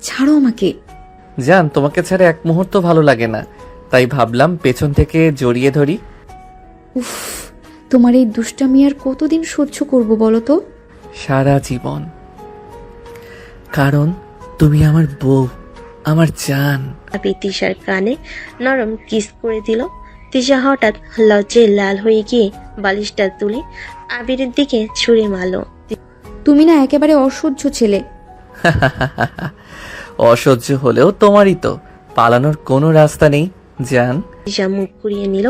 ছাড়ো আমাকে। জান, তোমাকে ছাড়া এক মুহূর্ত ভালো লাগে না, তাই ভাবলাম পেছন থেকে জড়িয়ে ধরি। উফ, তোমার এই দুষ্টামি আর কতদিন সহ্য করব বলো তো? সারা জীবন, কারণ তুমি আমার বউ, আমার জান। আবির তিশার কানে নরম কিস করে দিল। তিশা হঠাৎ লজ্জায় লাল হয়ে গিয়ে বালিশটা তুলে আবিরের দিকে ছুঁড়ে মারল। তুমি না একেবারে অসহ্য ছেলে। অসহ্য হলেও তোমারই তো পালানোর কোনো রাস্তা নেই জান। তিশা মুখ ঘুরিয়ে নিল,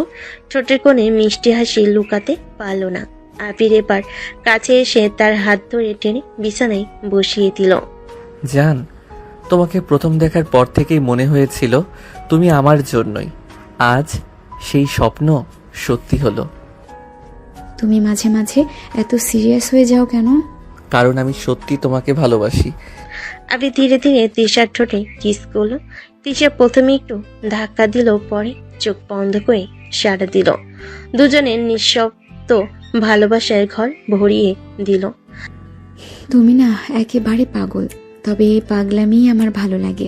ঠোঁটের কোণে মিষ্টি হাসি লুকাতে পারল না। আবির এবার কাছে এসে তার হাত ধরে টেনে বিছানায় বসিয়ে দিল। জান, তোমাকে প্রথম দেখার পর থেকেই মনে হয়েছিল তুমি আমার জন্যই। আজ সেই স্বপ্ন সত্যি হলো। তুমি মাঝে মাঝে এত সিরিয়াস হয়ে যাও কেন? কারণ আমি সত্যি তোমাকে ভালোবাসি। আবির ধীরে ধীরে তিশার ঠোঁটে কিস করলো। তিশা প্রথমে একটু ধাক্কা দিল, পরে চোখ বন্ধ করে সাড়া দিল। দুজনের নিঃশব্দ ভালোবাসার ঘর ভরিয়ে দিল। তুমি না একেবারে পাগল, তবে এই পাগলামি আমার ভালো লাগে।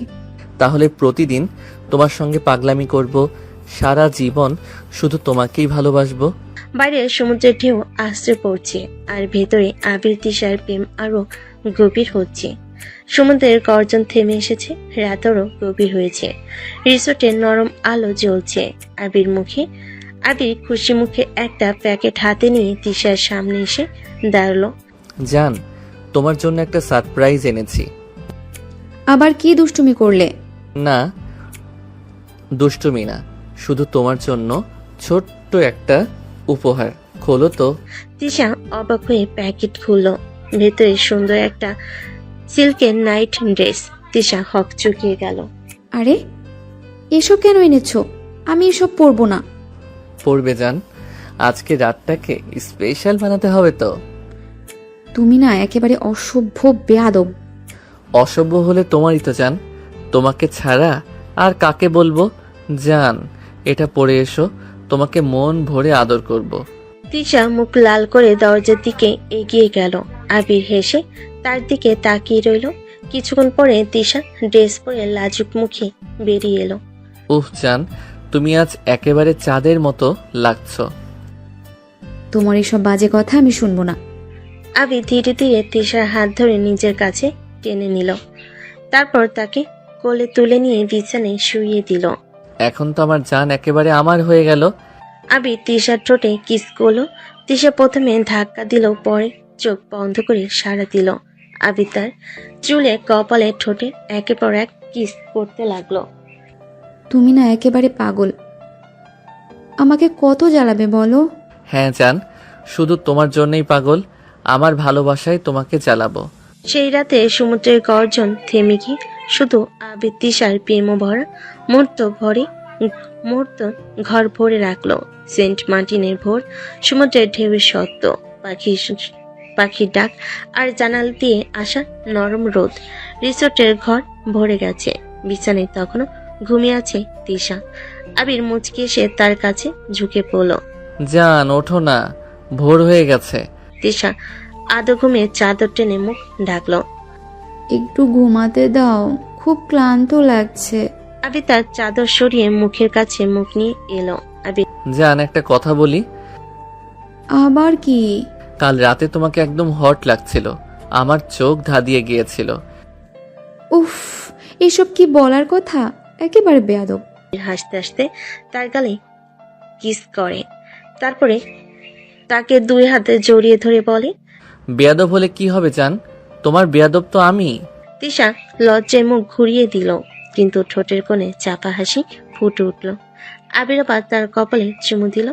তাহলে প্রতিদিন তোমার সঙ্গে পাগলামি করব, সারা জীবন শুধু তোমাকেই ভালোবাসবো। বাইরে সমুদ্রের ঢেউ আশ্রে পড়ছে, আর ভেতরে আবির তিশার প্রেম আরো গভীর হচ্ছে। সমুদ্রের গর্জন থেমে এসেছে, রাতেরও গভীর হয়েছে। রিসোর্টের নরম আলো জ্বলছে। আবির খুশি মুখে একটা প্যাকেট হাতে নিয়ে তিশার সামনে এসে দাঁড়ালো। জান, তোমার জন্য একটা সারপ্রাইজ এনেছি। আবার কি দুষ্টুমি করলে? না, দুষ্টুমি না, শুধু তোমার জন্য ছোট্ট একটা উপহার। খোলো তো। তিশা অবাক হয়ে প্যাকেট খুলল। ভেতরে সুন্দর একটা সিল্কের নাইট ড্রেস। তিশা হকচকিয়ে গেল। আরে, এসব কেন এনেছো? আমি এসব পরবো না। পড়বে জান, আজকে রাতটাকে স্পেশাল বানাতে হবে তো। তুমি না একেবারে অসভ্য বেয়াদব। অসভ্য হলে তোমারই তো জান, তোমাকে ছাড়া আর কাকে বলবো। জান, এটা পরে এসো, তোমাকে মন ভরে আদর করব। তিশা মুখ লাল করে দরজার দিকে এগিয়ে গেল। আবির হেসে তার দিকে তাকিয়ে রইল। কিছুক্ষণ পরে তিশা ড্রেস পরে লাজুক মুখে বেরিয়ে এলো। উহ জান, তুমি আজ একেবারে চাঁদের মতো লাগছো। তোমার এসব বাজে কথা আমি শুনবো না। আবির ধীরে ধীরে তিশার হাত ধরে নিজের কাছে টেনে নিল। তারপর তাকে কোলে তুলে নিয়ে বিছানায় শুইয়ে দিল। এখন তো আমার জান একেবারে আমার হয়ে গেল। আবির তিশার ঠোঁটে কিস করলো। তিশা প্রথমে ধাক্কা দিল, পরে চোখ বন্ধ করে সাড়া দিল। আবির তার চুলে, কপালে, ঠোঁটে একের পর এক কিস করতে লাগলো। তুমি না একেবারে পাগল। আমাকে কত জ্বালাবে বলো? হ্যাঁ জান, শুধু তোমার জন্যই পাগল। আমার ভালোবাসায় তোমাকে জ্বালাবো। সেই রাতে সমুদ্রের গর্জন থেমে গিয়ে শুধু আবির তিশার প্রেম ভরা মুহূর্ত ঘর ভরে রাখলো। সেন্ট মার্টিনের ভোর, সমুদ্রের ঢেউয়ের শব্দ, পাখির ডাক, আর জানালা দিয়ে আসা নরম রোদ। রিসোর্টের ঘর ভরে গেছে। বিছানায় তখনও ঘুমিয়ে আছে তিশা। আবির মুচকি এসে তার কাছে ঝুঁকে পড়ল। জান, ওঠো না, ভোর হয়ে গেছে। তিশা আদো ঘুমে চাদর টেনে মুখ ঢাকলো। একটু ঘুমাতে দাও, খুব ক্লান্ত লাগছে। আবির তার চাদর সরিয়ে মুখের কাছে মুখ নিয়ে এলো। আবির জান, একটা কথা বলি। আবার কি? কাল রাতে তোমাকে একদম হট লাগছিল, আমার চোখ ধাঁধিয়ে গিয়েছিল। উফ, এসব কি বলার কথা? একেবারে বেয়াদব। হাসতে হাসতে তার গালে কিস করে। তারপরে তাকে দুই হাতে জড়িয়ে ধরে বলে, বেয়াদব হলে কি হবে জান, তোমার বেয়াদব তো আমি। তিশা লজ্জায় মুখ ঘুরিয়ে দিল, কিন্তু ঠোঁটের কোণে চাপা হাসি ফুটে উঠল। আবির আবার তার কপালে চুমু দিল।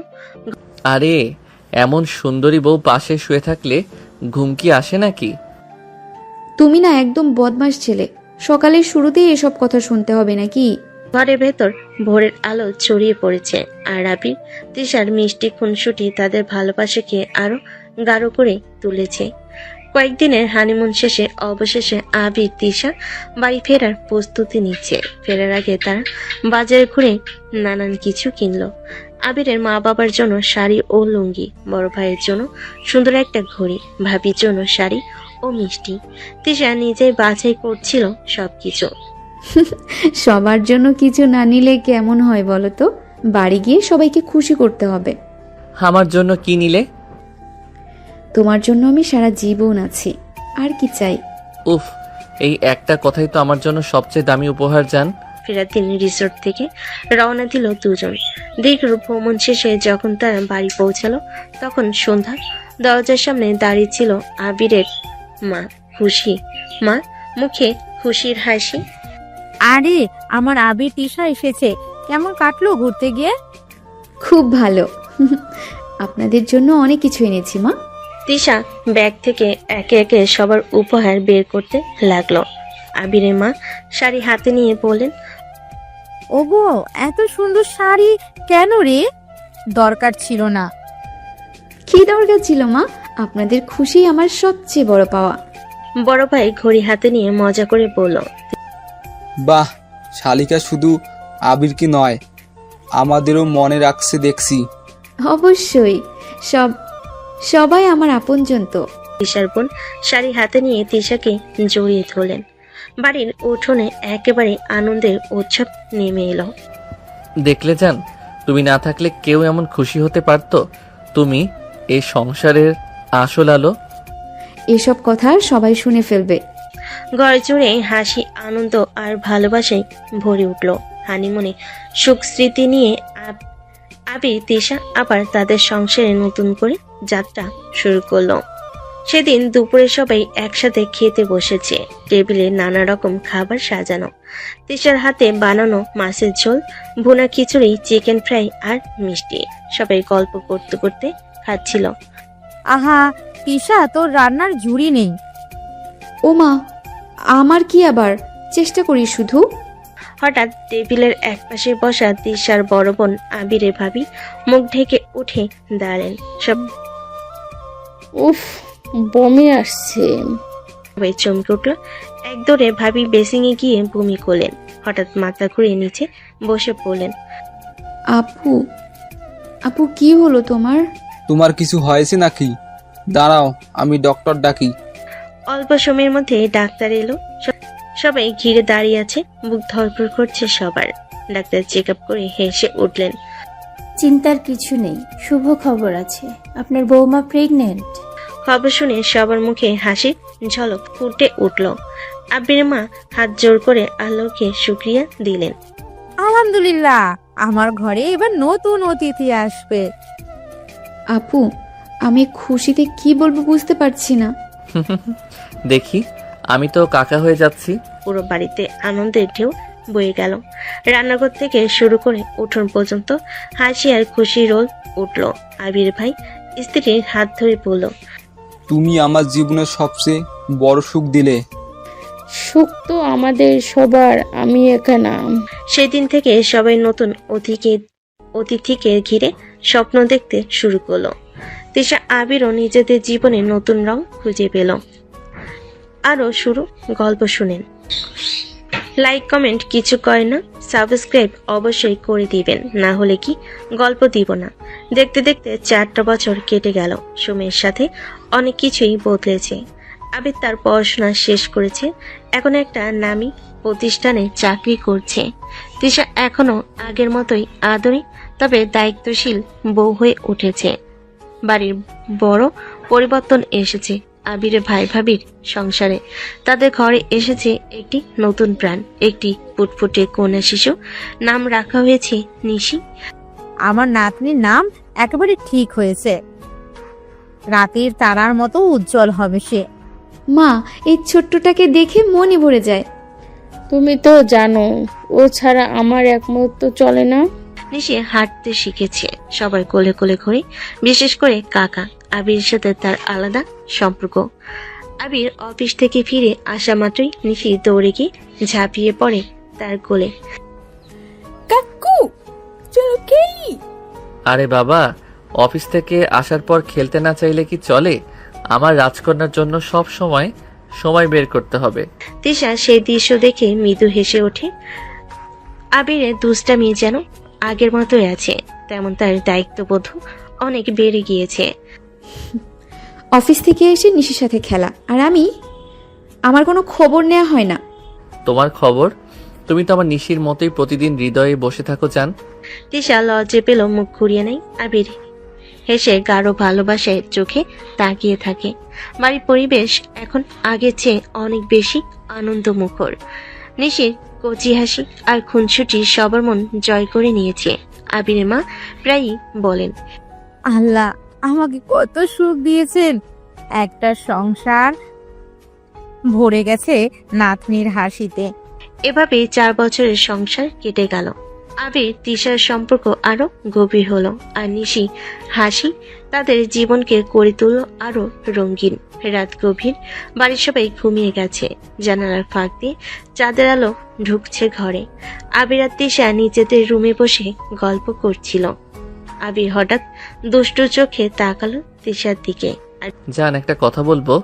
আরে, এমন সুন্দরী বউ পাশে শুয়ে থাকলে ঘুম কি আসে নাকি? তুমি না একদম বদমাশ ছেলে। সকালের শুরুতেই এসব কথা শুনতে হবে নাকি? ঘরের ভেতর ভোরের আলো ছড়িয়ে পড়েছে, আর আবির তিশার মিষ্টি খুনসুটি তাদের ভালোবাসাকে আরো গাঢ় করে তুলেছে। কয়েকদিনের হানিমুন শেষে অবশেষে আবির তিশা বাড়ি ফেরার প্রস্তুতি নিচ্ছে। ফেরার আগে তারা বাজারে ঘুরে নানান কিছু কিনলো। আবিরের মা বাবার জন্য শাড়ি ও লুঙ্গি, বড় ভাইয়ের জন্য সুন্দর একটা ঘড়ি, ভাবির জন্য শাড়ি ও মিষ্টি। তিশা নিজেই বাছাই করছিল সবকিছু। সবার জন্য কিছু না নিলে কেমন হয় বলো তো? বাড়ি গিয়ে সবাইকে খুশি করতে হবে। আমার জন্য কি নিলে? তোমার জন্য আমি সারা জীবন আছি, আর কি চাই? উফ, এই একটা কথাই তো আমার জন্য সবচেয়ে দামি উপহার জান। ফেরার দিন রিসোর্ট থেকে রওনা দিল দুজন। দীর্ঘ ভ্রমণ শেষে যখন তারা বাড়ি পৌঁছালো, তখন সন্ধ্যা। দরজার সামনে দাঁড়িয়ে ছিল আবিরের মা খুশি। মা মুখে খুশির হাসি। আরে, আমার আবির তিশা এসেছে। কেমন কাটলো ঘুরতে গিয়ে? খুব ভালো। আপনাদের জন্য অনেক কিছু এনেছি মা। তিশা ব্যাগ থেকে একে একে সবার উপহার বের করতে লাগলো। আবিরের মা শাড়ি হাতে নিয়ে বললেন, ওগো, এত সুন্দর শাড়ি কেন রে? দরকার ছিল না। কি দরকার ছিল মা? আপনাদের খুশি আমার সবচেয়ে বড় পাওয়া। বড় ভাই ঘড়ি হাতে নিয়ে মজা করে বলল, বাহ, শালিকা শুধু আবির কি নয়, আমাদেরও মনে রাখছে দেখছি। অবশ্যই, সবাই আমার আপনজন তো। তিশার বোন শাড়ি হাতে নিয়ে তিশাকে জড়িয়ে ধরলেন। বাড়ির উঠোনে একেবারে আনন্দের উৎসব নেমে এলো। দেখলে যান, তুমি না থাকলে কেউ এমন খুশি হতে পারতো? তুমি এই সংসারের আসল আলো। এসব কথা সবাই শুনে ফেলবে। ঘর জুড়ে হাসি, আনন্দ আর ভালোবাসায় ভরে উঠল। হানিমুনে সুখ স্মৃতি নিয়ে আবির তিশা আবার তাদের সংসারে নতুন করে যাত্রা শুরু করলো। সেদিন দুপুরে সবাই একসাথে খেতে বসেছে। টেবিলে নানা রকম খাবার সাজানো। তিশার হাতে বানানো মাছের ঝোল, ভুনা খিচুড়ি, চিকেন ফ্রাই আর মিষ্টি। সবাই গল্প করতে করতে খাচ্ছিল। আহা তিশা, তোর রান্নার ঝুড়ি নেই। ও মা, আমার কি আবার? চেষ্টা করি শুধু। হঠাৎ টেবিলের একপাশে বসা তিশার বড় বোন আবিরের ভাবি মুখ ঢেকে উঠে দাঁড়ালেন। উফ, বমি আসছে। সবাই চমকে উঠল। এক দৌড়ে ভাবি বেসিংয়ে গিয়ে বমি করলেন। হঠাৎ মাথা ঘুরিয়ে নিচে বসে পড়লেন। আপু, আপু কি হলো তোমার? তোমার কিছু হয়েছে নাকি? দাঁড়াও, আমি ডক্টর ডাকি। অল্প সময়ের মধ্যে ডাক্তার এলো। সবাই ঘিরে দাঁড়িয়ে আছে। বুক ধড়ফড় করছে সবার। ডাক্তার চেক আপ করে হেসে উঠলেন। চিন্তার কিছু নেই, শুভ খবর আছে, আপনার বৌমা প্রেগনেন্ট। খবর শুনে সবার মুখে হাসির ঝলক ফুটে উঠল। আবির মা হাত জোর করে আল্লাহকে শুকরিয়া দিলেন। আলহামদুলিল্লাহ, আমার ঘরে এবার নতুন অতিথি আসবে। আপু, আমি খুশিতে কি বলবো বুঝতে পারছি না। দেখি, আমি তো কাকা হয়ে যাচ্ছি। পুরো বাড়িতে আনন্দের ঢেউ বয়ে গেল। রান্নাঘর থেকে শুরু করে উঠোন পর্যন্ত হাসি আর খুশি রোল উঠল। আবির ভাই স্ত্রীর হাত ধরে বলল, তুমি আমার জীবনের সবচেয়ে বড় সুখ দিলে। সুখ তো আমাদের সবার, আমি এখানে। সেদিন থেকে সবাই নতুন অতিথিকে ঘিরে স্বপ্ন দেখতে শুরু করলো। তিশা আবিরও নিজেদের জীবনে নতুন রং খুঁজে পেল। আরো শুরু গল্প শুনেন। লাইক কমেন্ট কিছু করে না, সাবস্ক্রাইব অবশ্যই করে দিবেন, না হলে কি গল্প দিব না। দেখতে দেখতে 4টা বছর কেটে গেল। সময়ের সাথে অনেক কিছুই বদলেছে। আবির তার পড়াশোনা শেষ করেছে, এখন একটা নামী প্রতিষ্ঠানে চাকরি করছে। তিশা এখনো আগের মতোই আদরে, তবে দায়িত্বশীল বউ হয়ে উঠেছে। বাড়ির বড় পরিবর্তন এসেছে আবিরের ভাই ভাবির সংসারে। তাদের ঘরে এসেছে একটি নতুন প্রাণ, একটি ফুটফুটে কন্যা শিশু। নাম রাখা হয়েছে নিশি। আমার নাতনির নাম একেবারে ঠিক হয়েছে, রাতের তারার মতো উজ্জ্বল হবে সে। মা, এই ছোট্টটাকে দেখে মনই ভরে যায়। তুমি তো জানো, ও ছাড়া আমার এক মুহূর্ত চলে না। নিশি হাঁটতে শিখেছে, সবাই কোলে কোলে ঘুরে, বিশেষ করে কাকা। আবির সাথে তার আলাদা সম্পর্ক। আবির অফিস থেকে ফিরে আসা মাত্রই নিশি দৌড়ে গিয়ে ঝাঁপিয়ে পড়ে তার কোলে। কাকু, চলো খেলি। আরে বাবা, অফিস থেকে আসার পর খেলতে না চাইলে কি চলে? আমার রাজকন্যার জন্য সব সময় বের করতে হবে। তিশা সেই দৃশ্য দেখে মৃদু হেসে ওঠে। আবিরের দুষ্টামি যেন আগের মতোই আছে, তেমন তার দায়িত্ববোধ অনেক বেড়ে গিয়েছে। অফিস থেকে এসে নিশির সাথে খেলা, আর আমার কোনো খবর নেওয়া হয় না। তোমার খবর? তুমি তো আমার নিশির মতোই প্রতিদিন হৃদয়ে বসে থাকো জান। তিশা লজ্জে পেল, মুখ ঘুরিয়ে নেয়। আবির হেসে গাঢ় ভালোবাসায় চোখে তাকিয়ে থাকে। বাড়ির পরিবেশ এখন আগের চেয়ে অনেক বেশি আনন্দমুখর। নিশির কচি হাসি আর খুনসুটি সবার মন জয় করে নিয়েছে। আবিরের মা প্রায়ই বলেন, আল্লাহ আমাকে কত সুখ দিয়েছেন, একটা সংসার ভরে গেছে নাতনির হাসিতে। এভাবে 4 বছরের সংসার কেটে গেল। আবির তিশার সম্পর্ক আরো গভীর হলো, আর নিশি হাসি তাদের জীবনকে করে তুলল আরো রঙিন। রাত গভীর, বাড়ির সবাই ঘুমিয়ে গেছে। জানালার ফাঁক দিয়ে চাঁদের আলো ঢুকছে ঘরে। আবির আর তিশা নিজেদের রুমে বসে গল্প করছিল। আবির হঠাৎ দুষ্টু চোখে তাকালো তিশার দিকে। জান, একটা কথা বলবো।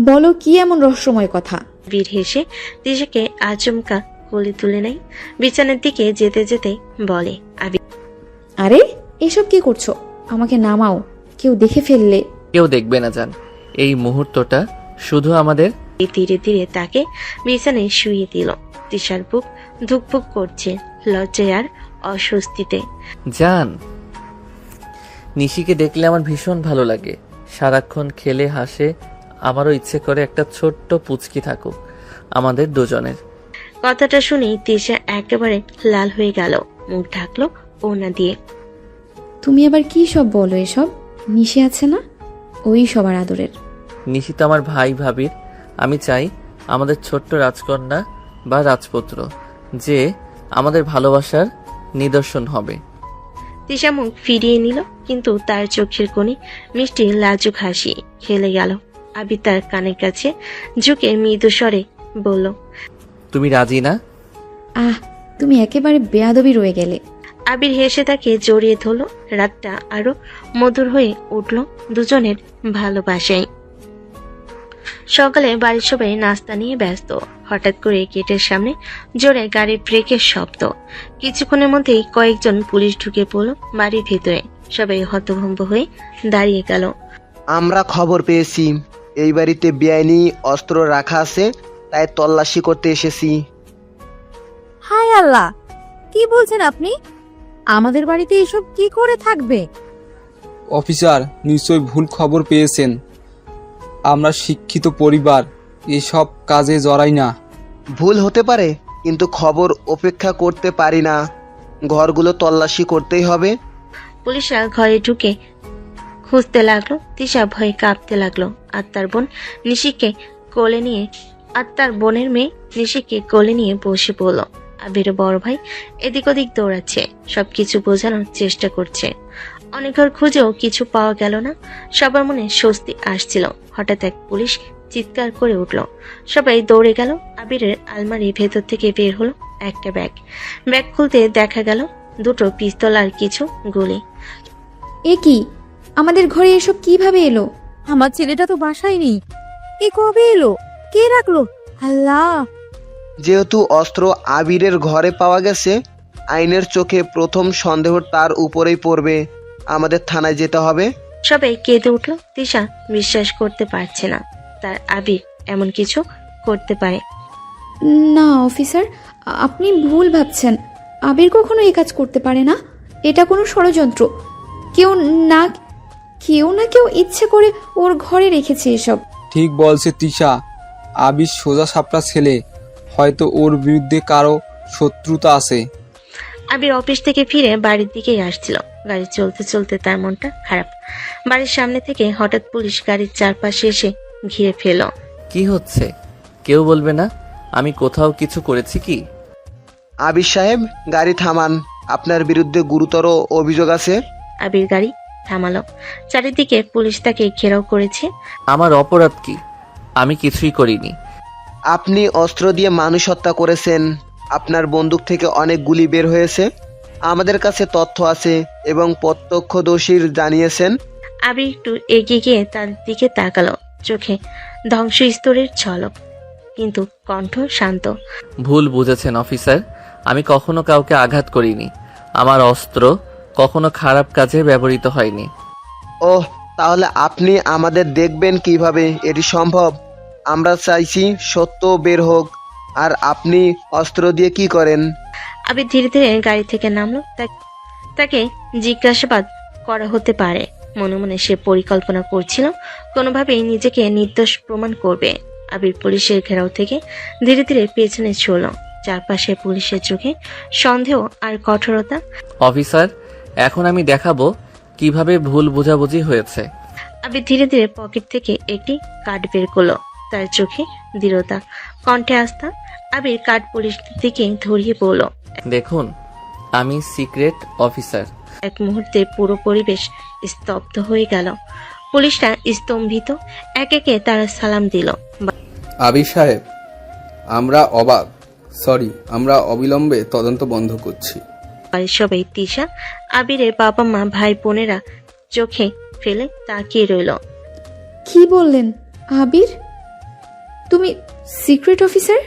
বলো, কি এমন রহস্যময় কথা? আবির হেসে তিশাকে আচমকা কোলে তুলে নেয়। বিছানার দিকে যেতে যেতে বলে, আবির, আরে এসব কি করছো? আমাকে নামাও, কেউ দেখে ফেললে। কেউ দেখবে না জান, এই মুহূর্তটা শুধু আমাদের। ধীরে ধীরে তাকে বিছানায় শুইয়ে দিল। তিশার বুক ধুকপুক করছে লজ্জায় আর অস্বস্তিতে। জান, নিশিকে দেখলে আমার ভীষণ ভালো লাগে। সারাক্ষণ খেলে হাসে। আমারও ইচ্ছে করে একটা ছোট্ট পুচকি থাকুক আমাদের দুজনের। কথাটা শুনেই তিশা একেবারে লাল হয়ে গেল, মুখ ঢাকলো ওনা দিয়ে। তুমি আবার কি সব বলো এসব? নিশে আছে না, ওই সবার আদরের। নিশি তো আমার ভাই ভাবির। আমি চাই আমাদের ছোট্ট রাজকন্যা বা রাজপুত্র যে আমাদের ভালোবাসার নিদর্শন হবে। তিশা মুখ ফিরিয়ে নিল, কিন্তু তার চোখের কোণে মিষ্টি লাজুক হাসি খেলে গেল। আবির তার কানের কাছে ঝুঁকে মৃদু স্বরে বলল, তুমি রাজি না? আহ, তুমি একেবারে বেয়াদবি রয়ে গেলে। আবির হেসে তাকে জড়িয়ে ধরল। রাতটা আরো মধুর হয়ে উঠল দুজনের ভালোবাসায়। সকালে বাড়ির সবাই নাস্তা নিয়ে ব্যস্ত। হঠাৎ করে গেটের সামনে জোরে গাড়ির ব্রেকের শব্দ। কিছুক্ষণের মধ্যেই কয়েকজন পুলিশ ঢুকে পড়ল বাড়ির ভেতরে। সবাই হতভম্ব হয়ে দাঁড়িয়ে গেল। আমরা খবর পেয়েছি এই বাড়িতে বেআইনি অস্ত্র রাখা আছে, তাই তল্লাশি করতে এসেছি। হায় আল্লাহ, কি বলছেন আপনি? আমাদের বাড়িতে এসব কি করে থাকবে? অফিসার নিশ্চয়ই ভুল খবর পেয়েছেন। আমরা শিক্ষিত পরিবার, এসব কাজে জড়াই না। ভুল হতে পারে, কিন্তু খবর উপেক্ষা করতে পারি না। ঘরগুলো তল্লাশি করতেই হবে। পুলিশরা ঘরে ঢুকে খুঁজতে লাগলো। তিশা ভয়ে কাঁপতে লাগলো। আত্মার বোনের মেয়ে নিশিকে কোলে নিয়ে বসে পড়ল। আবির বড় ভাই এদিক ওদিক দৌড়াচ্ছে, সবকিছু বোঝানোর চেষ্টা করছে। অনেক ঘর খুঁজেও কিছু পাওয়া গেল না। সবার মনে স্বস্তি আসছিল। হঠাৎ এক পুলিশ চিৎকার করে উঠল। সবাই দৌড়ে গেল। আবিরের আলমারির ভেতর থেকে বের হলো একটা ব্যাগ। ব্যাগ খুলতে দেখা গেল দুটো পিস্তল আর কিছু গুলি। এ কি, আমাদের ঘরে এসব কিভাবে এলো? আমার ছেলেটা তো বাসায় নেই। এ কবে এলো? কে রাখলো? আল্লাহ! যেহেতু অস্ত্র আবিরের ঘরে পাওয়া গেছে, আইনের চোখে প্রথম সন্দেহ তার উপরেই পড়বে। আমাদের থানায় যেতে হবে। সবাই কেঁদে উঠল। তিশা বিশ্বাস করতে পারছে না তার আবির এমন কিছু করতে পারে। না অফিসার, আপনি ভুল ভাবছেন। আবির কখনো এই কাজ করতে পারে না। এটা কোনো ষড়যন্ত্র। কেউ না কেউ ইচ্ছে করে ওর ঘরে রেখেছে এসব। ঠিক বলছে তিশা, আবির সোজা সাপটা ছেলে। হয়তো ওর বিরুদ্ধে কারো শত্রুতা আছে। আবির অফিস থেকে ফিরে বাড়ির দিকেই আসছিল। গাড়ি চলতে চলতে তার মনটা খারাপ। বাড়ির সামনে থেকে হঠাৎ পুলিশ গাড়ির চারপাশে এসে ঘিরে ফেল। কি হচ্ছে? কেউ বলবে না আমি কোথাও কিছু করেছি কি? আবির সাহেব, গাড়ি থামান। আপনার বিরুদ্ধে গুরুতর অভিযোগ আছে। আবির গাড়ি থামালো। চারিদিকে পুলিশ তাকে ঘেরাও করেছে। আমার অপরাধ কি? আমি কিছুই করিনি। আপনি অস্ত্র দিয়ে মানুষ হত্যা করেছেন। আপনার বন্দুক থেকে অনেক গুলি বের হয়েছে। আমাদের কাছে তথ্য আছে এবং প্রত্যক্ষদর্শীর জানিয়েছেন। আবির একটু এগিয়ে গিয়ে তার দিকে তাকালো। চোখে ধ্বংসস্তূপের ঝলক, কিন্তু কণ্ঠ শান্ত। ভুল বুঝেছেন অফিসার, আমি কখনো কাউকে আঘাত করিনি। আমার অস্ত্র কখনো খারাপ কাজে ব্যবহৃত হয়নি। ওহ, তাহলে আপনি আমাদের দেখবেন কিভাবে? এটি সম্ভব? আমরা চাইছি সত্য বের হোক। আর আপনি অস্ত্র দিয়ে কি করেন? আবির ধীরে ধীরে গাড়ি থেকে নামলো। তাকে জিজ্ঞাসাবাদ করা হতে পারে। মনে মনে সে পরিকল্পনা করছিল কোনোভাবেই নিজেকে নির্দোষ প্রমাণ করবে। আবির পুলিশের ঘেরাও থেকে ধীরে ধীরে পেছনে চলল। চারপাশে পুলিশের চোখে সন্দেহ আর কঠোরতা। অফিসার, এখন আমি দেখাবো কিভাবে ভুল বোঝাবুঝি হয়েছে। আবির ধীরে ধীরে পকেট থেকে একটি কার্ড বের করলো। তার চোখে দৃঢ়তা, কণ্ঠে আস্থা। আবির কার্ড পুলিশদের দিকে ধরিয়ে পড়ল। দেখুন, আমি সিক্রেট অফিসার। এক মুহূর্তে পুরো পরিবেশ স্তব্ধ হয়ে গেল। পুলিশরা স্তম্ভিত। এক একে তারা সালাম দিল। আবির সাহেব, আমরা অবাক। সরি, আমরা অবিলম্বে তদন্ত বন্ধ করছি। বাড়ির সবাই তিশা, আবিরের বাবা মা, ভাই বোনেরা চোখে ফেলে তাকিয়ে রইল। কি বললেন আবির? তুমি সিক্রেট অফিসার?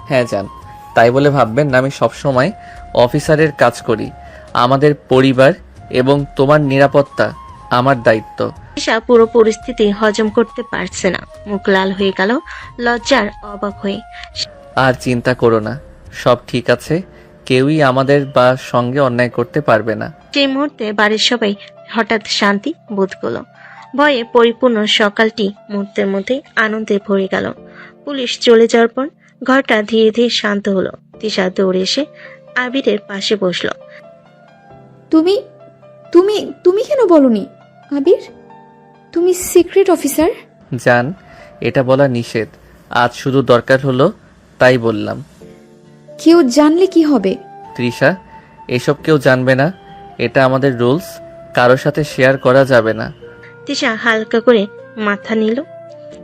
হ্যাঁ জান, তাই বলে ভাববেন না আমি সবসময় অফিসারের কাজ করি। আমাদের পরিবার এবং তোমার নিরাপত্তা আমার দায়িত্ব। তিশা পুরো পরিস্থিতি হজম করতে পারছে না, মুখ লাল হয়ে গেল লজ্জার অবাক হয়ে। আর চিন্তা করো না, সব ঠিক আছে। কেউই আমাদের বা সঙ্গে অন্যায় করতে পারবে না। সেই মুহূর্তে বাড়ির সবাই হঠাৎ শান্তি বোধ করলো। ভয়ে পরিপূর্ণ সকালটি মুহূর্তের মধ্যে আনন্দে ভরে গেল। পুলিশ চলে যাওয়ার পর ঘরটা ধীরে ধীরে শান্ত হলো। তিশা দৌড়ে এসে আবিরের পাশে বসলো। তুমি তুমি তুমি কেন বলনি আবির? তুমি সিক্রেট অফিসার? জান, এটা বলা নিষেধ। আজ শুধু দরকার হলো তাই বললাম। কেউ জানলে কি হবে? তৃষা, এসব কেউ জানবে না। এটা আমাদের রুলস, কারোর সাথে শেয়ার করা যাবে না। তিশা হালকা করে মাথা নিল,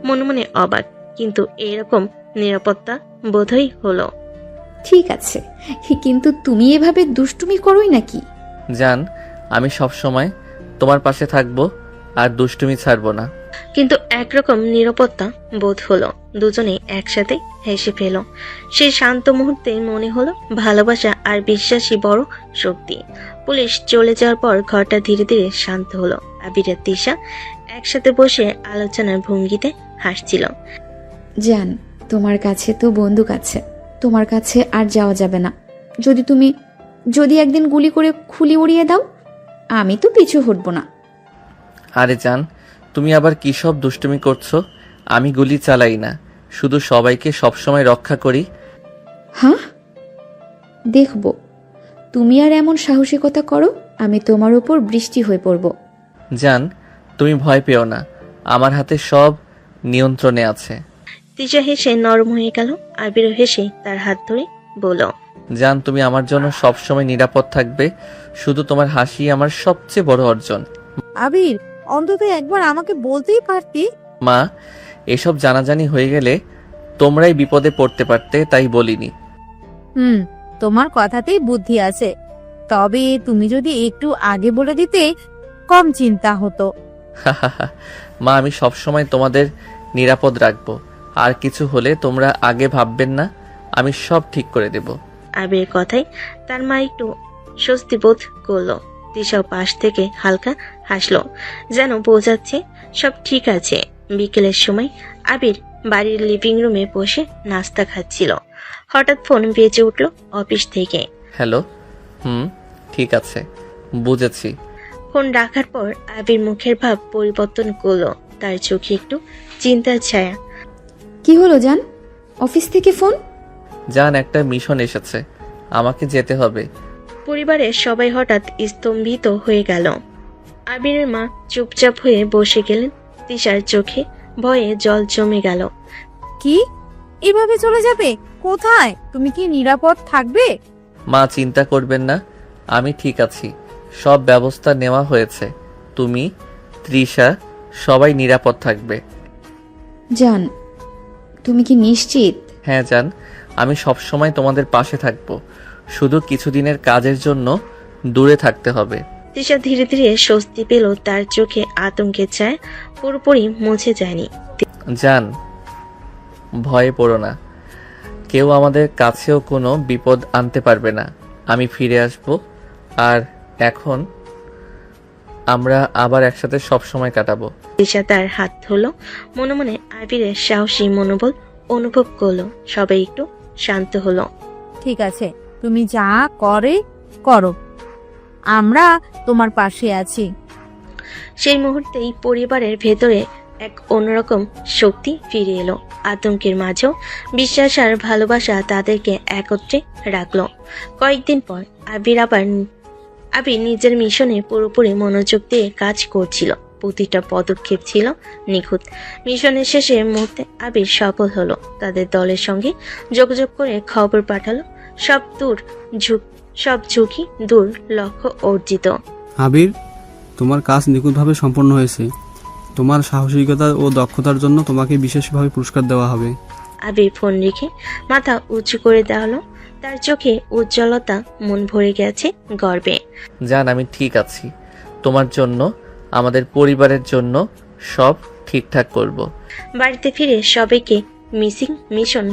মনে মনে অবাক, কিন্তু এরকম নিরাপত্তা বোধই হলো। ঠিক আছে, কিন্তু তুমি এভাবে দুষ্টুমি করোই নাকি? জান, আমি সব সময় তোমার পাশে থাকবো আর দুষ্টুমি ছাড়বো না। কিন্তু একরকম নিরাপত্তা বোধ হলো। দুজনে একসাথে হেসে ফেল। সেই শান্ত মুহূর্তে মনে হলো ভালোবাসা আর বিশ্বাসী বড় শক্তি। পুলিশ চলে যাওয়ার পর ঘরটা ধীরে ধীরে শান্ত হলো। আবির আর তিশা একসাথে বসে আলোচনার ভঙ্গিতে হাসছিল। জান, তোমার কাছে তো বন্দুক আছে, তোমার কাছে আর যাওয়া যাবে না। যদি একদিন গুলি করে খুলি উড়িয়ে দাও, আমি তো পিছু হটবো না। আরে জান, তুমি আবার কি সব দুষ্টুমি করছো? আমি গুলি চালাই না, শুধু সবাইকে সবসময় রক্ষা করি। হ্যাঁ, দেখব তুমি আর এমন সাহসিকতা করো, আমি তোমার উপর বৃষ্টি হয়ে পড়ব। জান, তুমি ভয় পেও না, আমার হাতে সব নিয়ন্ত্রণে আছে। তিশা হেসে নরম হয়ে গেল। আবির হেসে তার হাত ধরে বলল, জান, তুমি আমার জন্য সবসময় নিরাপদ থাকবে। শুধু তোমার হাসি আমার সবচেয়ে বড় অর্জন। আবির, অন্তত একবার আমাকে বলতেই পারতি। মা, এসব জানাজানি হয়ে গেলে তোমরাই বিপদে পড়তে পারতে, তাই বলিনি। তোমার কথাতেই বুদ্ধি আছে, তবে তুমি যদি একটু আগে বলে দিতে কম চিন্তা হতো। মা, আমি সবসময় তোমাদের নিরাপদ রাখবো। আর কিছু হলে তোমরা আগে ভাববেন না, আমি সব ঠিক করে দেব। আবির কথায় তার মা একটু স্বস্তি বোধ করলো। তিশাও পাশ থেকে হালকা হাসলো, যেন বোঝাচ্ছে সব ঠিক আছে। বিকেলের সময় আবির বাড়ির লিভিং রুমে বসে নাস্তা খাচ্ছিল। হঠাৎ ফোন বেজে উঠল অফিস থেকে। হ্যালো। ঠিক আছে, বুঝেছি। ফোন রাখার পর আবির মুখের ভাব পরিবর্তন করলো, তার চোখে একটু চিন্তার ছায়া। কি হলো জান, অফিস থেকে ফোন? জান, একটা মিশন এসেছে, আমাকে যেতে হবে। পরিবারের সবাই হঠাৎ স্তম্ভিত হয়ে গেল। আবিরের মা চুপচাপ হয়ে বসে গেলেন। তিশার চোখে ভয়ে জল জমে গেল। কি, এভাবে চলে যাবে? কোথায়? তুমি কি নিরাপদ থাকবে? মা, চিন্তা করবেন না, আমি ঠিক আছি। সব ব্যবস্থা নেওয়া হয়েছে। তুমি, তৃষা, সবাই নিরাপদ থাকবে। জান, তুমি কি নিশ্চিত? হ্যাঁ জান, আমি সবসময় তোমাদের পাশে থাকবো। শুধু কিছুদিনের কাজের জন্য দূরে থাকতে হবে। তিশা ধীরে ধীরে স্বস্তি পেল। তার চোখে আতঙ্কের ছায়া পুরোপুরি মুছে যায়নি। জান, ভয়ে পড়ো না, কেউ আমাদের কাছেও কোনো বিপদ আনতে পারবে না। আমি ফিরে আসব, আর এখন আমরা আবার একসাথে সব সময় কাটাবো। তিশা তার হাত ধরল, মনে মনে আবিরের সাহসী মনোবল অনুভব করলো। সবাই একটু শান্ত হলো। ঠিক আছে, তুমি যা করো, আমরা তোমার পাশে আছি। সেই মুহূর্তেই পরিবারের ভেতরে এক অন্যরকম শক্তি ফিরে এলো। আতঙ্কের মাঝেও বিশ্বাস আর ভালোবাসা তাদেরকে একত্রে রাখলো। কয়েকদিন পর আবির নিজের মিশনে পুরোপুরি মনোযোগ দিয়ে কাজ করছিল। প্রতিটা পদক্ষেপ ছিল নিখুঁত। মিশনের শেষে মুহূর্তে আবির সফল হলো। তাদের দলের সঙ্গে যোগাযোগ করে খবর পাঠালো। সব ঝুঁকি দূর, লক্ষ্য অর্জিত। আবির, তোমার কাজ নিখুঁতভাবে সম্পন্ন হয়েছে। তোমার সাহসিকতা ও দক্ষতার জন্য তোমাকে বিশেষভাবে পুরস্কার দেওয়া হবে। আবির ফোন রেখে মাথা উঁচু করে দেওয়ালো। তার চোখে উজ্জ্বলতা, মন ভরে গেছে গর্বে। জান, আমি ঠিক আছি। তোমার জন্য, আমাদের পরিবারের জন্য সব ঠিকঠাক করব। বাড়িতে ফিরে সবাইকে মিশন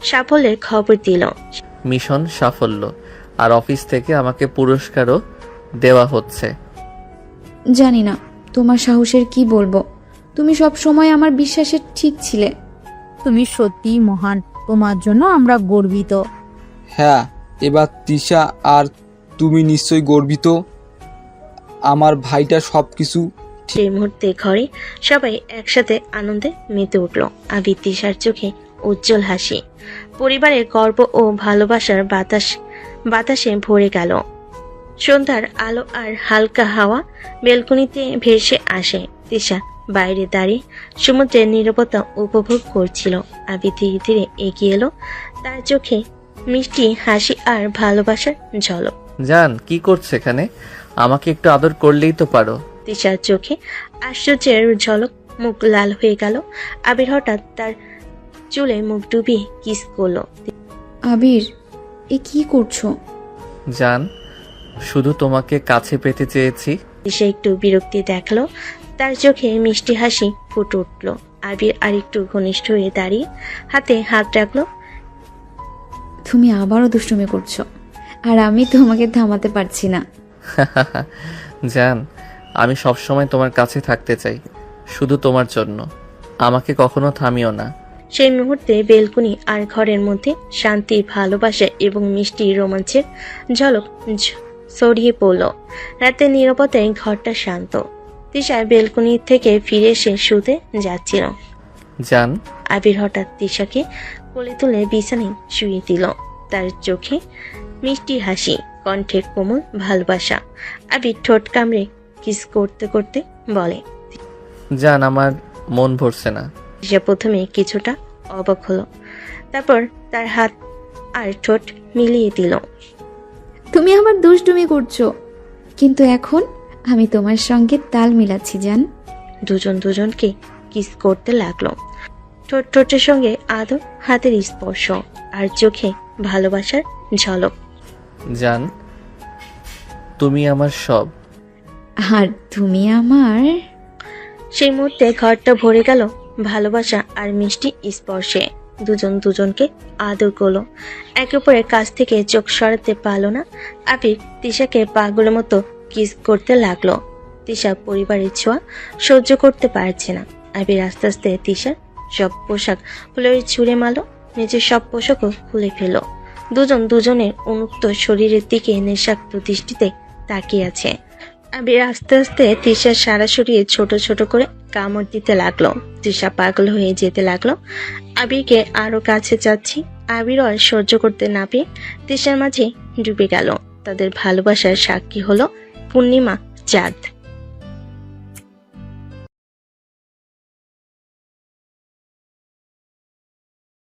সাফল্যের খবর দিল। মিশন সাফল্য, আর অফিস থেকে আমাকে পুরস্কারও দেওয়া হচ্ছে। জানি না তোমার সাহসের কি বলবো। তুমি সব সময় আমার বিশ্বাসের ঠিক ছিলে। তুমি সত্যিই মহান, তোমার জন্য আমরা গর্বিত। হ্যাঁ, এবার তিশা আর তুমি নিশ্চয়ই গর্বিত। আমার ভাইটা সব কিছু সেই মুহূর্তে ঘরে সবাই একসাথে আনন্দে মেতে উঠল। আবির তিশার চোখে উজ্জ্বল হাসি, পরিবারের গর্ব ও ভালোবাসার বাতাসে ভরে গেল। সন্ধ্যার আলো আর হালকা হাওয়া বেলকনিতে ভেসে আসে। তিশা বাইরে দাঁড়িয়ে সমুদ্রের নীরবতা উপভোগ করছিল। আবির ধীরে ধীরে এগিয়ে এলো, তার চোখে মিষ্টি হাসি আর ভালোবাসার ঝলক। জান, কি করছে এখানে? আমাকে একটু আদর করলেই তো পারো। তিশার চোখে আশ্চর্যের ঝলক, মুখ লাল হয়ে গেল। আবির হঠাৎ তার চুলে মুখ ডুবিয়ে কিস করলো। আবির, এ কি করছো? জান, শুধু তোমাকে কাছে পেতে চেয়েছি। তিশা একটু বিরক্তি দেখলো, তার চোখে মিষ্টি হাসি ফুটে উঠল। আবির আর একটু ঘনিষ্ঠ হয়ে দাঁড়িয়ে হাতে হাত রাখলো। তুমি আবারও দুষ্টুমি করছো, আর আমি তোমাকে থামাতে পারছি না। জান, আমি সবসময় তোমার কাছে থাকতে চাই, শুধু তোমার জন্য। আমাকে কখনো থামিও না। সেই মুহূর্তে বেলকুনি আর ঘরের মধ্যে শান্তি, ভালোবাসা এবং মিষ্টি রোমাঞ্চের ঝলক ছড়িয়ে পড়ল। রাতের নীরবতায় ঘরটা শান্ত। তিশা বেলকুনি থেকে ফিরে এসে শুতে যাচ্ছিল। জান, আবির হঠাৎ তিশাকে কোলে তুলে বিছানায় শুয়ে দিল। তার চোখে মিষ্টি হাসি, কণ্ঠে কোমল ভালোবাসা। আবির ঠোঁট কামড়ে কিস করতে করতে বলে, জান, আমার মন ভরছে না। তিশা প্রথমে কিছুটা অবাক হলো, তারপর তার হাত আর ঠোঁট মিলিয়ে দিল। তুমি আমার দুষ্টুমি করছো, কিন্তু এখন আমি তোমার সঙ্গে তাল মিলাচ্ছি জান। দুজন দুজনকে কিস করতে লাগলো। ঠোঁটের সঙ্গে আদর, হাতের স্পর্শ আর চোখে ভালোবাসার ঝলক। জান, তুমি আমার সব। আর তুমি আমার। সেই মুহূর্তে ঘরটা ভরে গেল ভালোবাসা আর মিষ্টি স্পর্শে। দুজন দুজনকে আদর করলো, একে অপরের কাছ থেকে চোখ সরাতে পারলো না। আবির তিশাকে পাগলের মতো কিস করতে লাগলো। তিশা পরিবারের ছোঁয়া সহ্য করতে পারছে না। আবির আস্তে আস্তে তিশার সব পোশাক খুলে ছুঁড়ে মারলো, নিজের সব পোশাকও খুলে ফেললো। দুজন দুজনের উন্মুক্ত শরীরের দিকে নেশাক্ত দৃষ্টিতে তাকিয়ে আছে। আবির আস্তে আস্তে তিশার সারা শরীরে ছোট ছোট করে কামড় দিতে লাগলো। তিশা পাগল হয়ে যেতে লাগলো, আবিরকে আরো কাছে যাচ্ছি। আবির আর সহ্য করতে না পেয়ে তিশার মাঝে ডুবে গেল। তাদের ভালোবাসার সাক্ষী হলো পূর্ণিমা চাঁদ।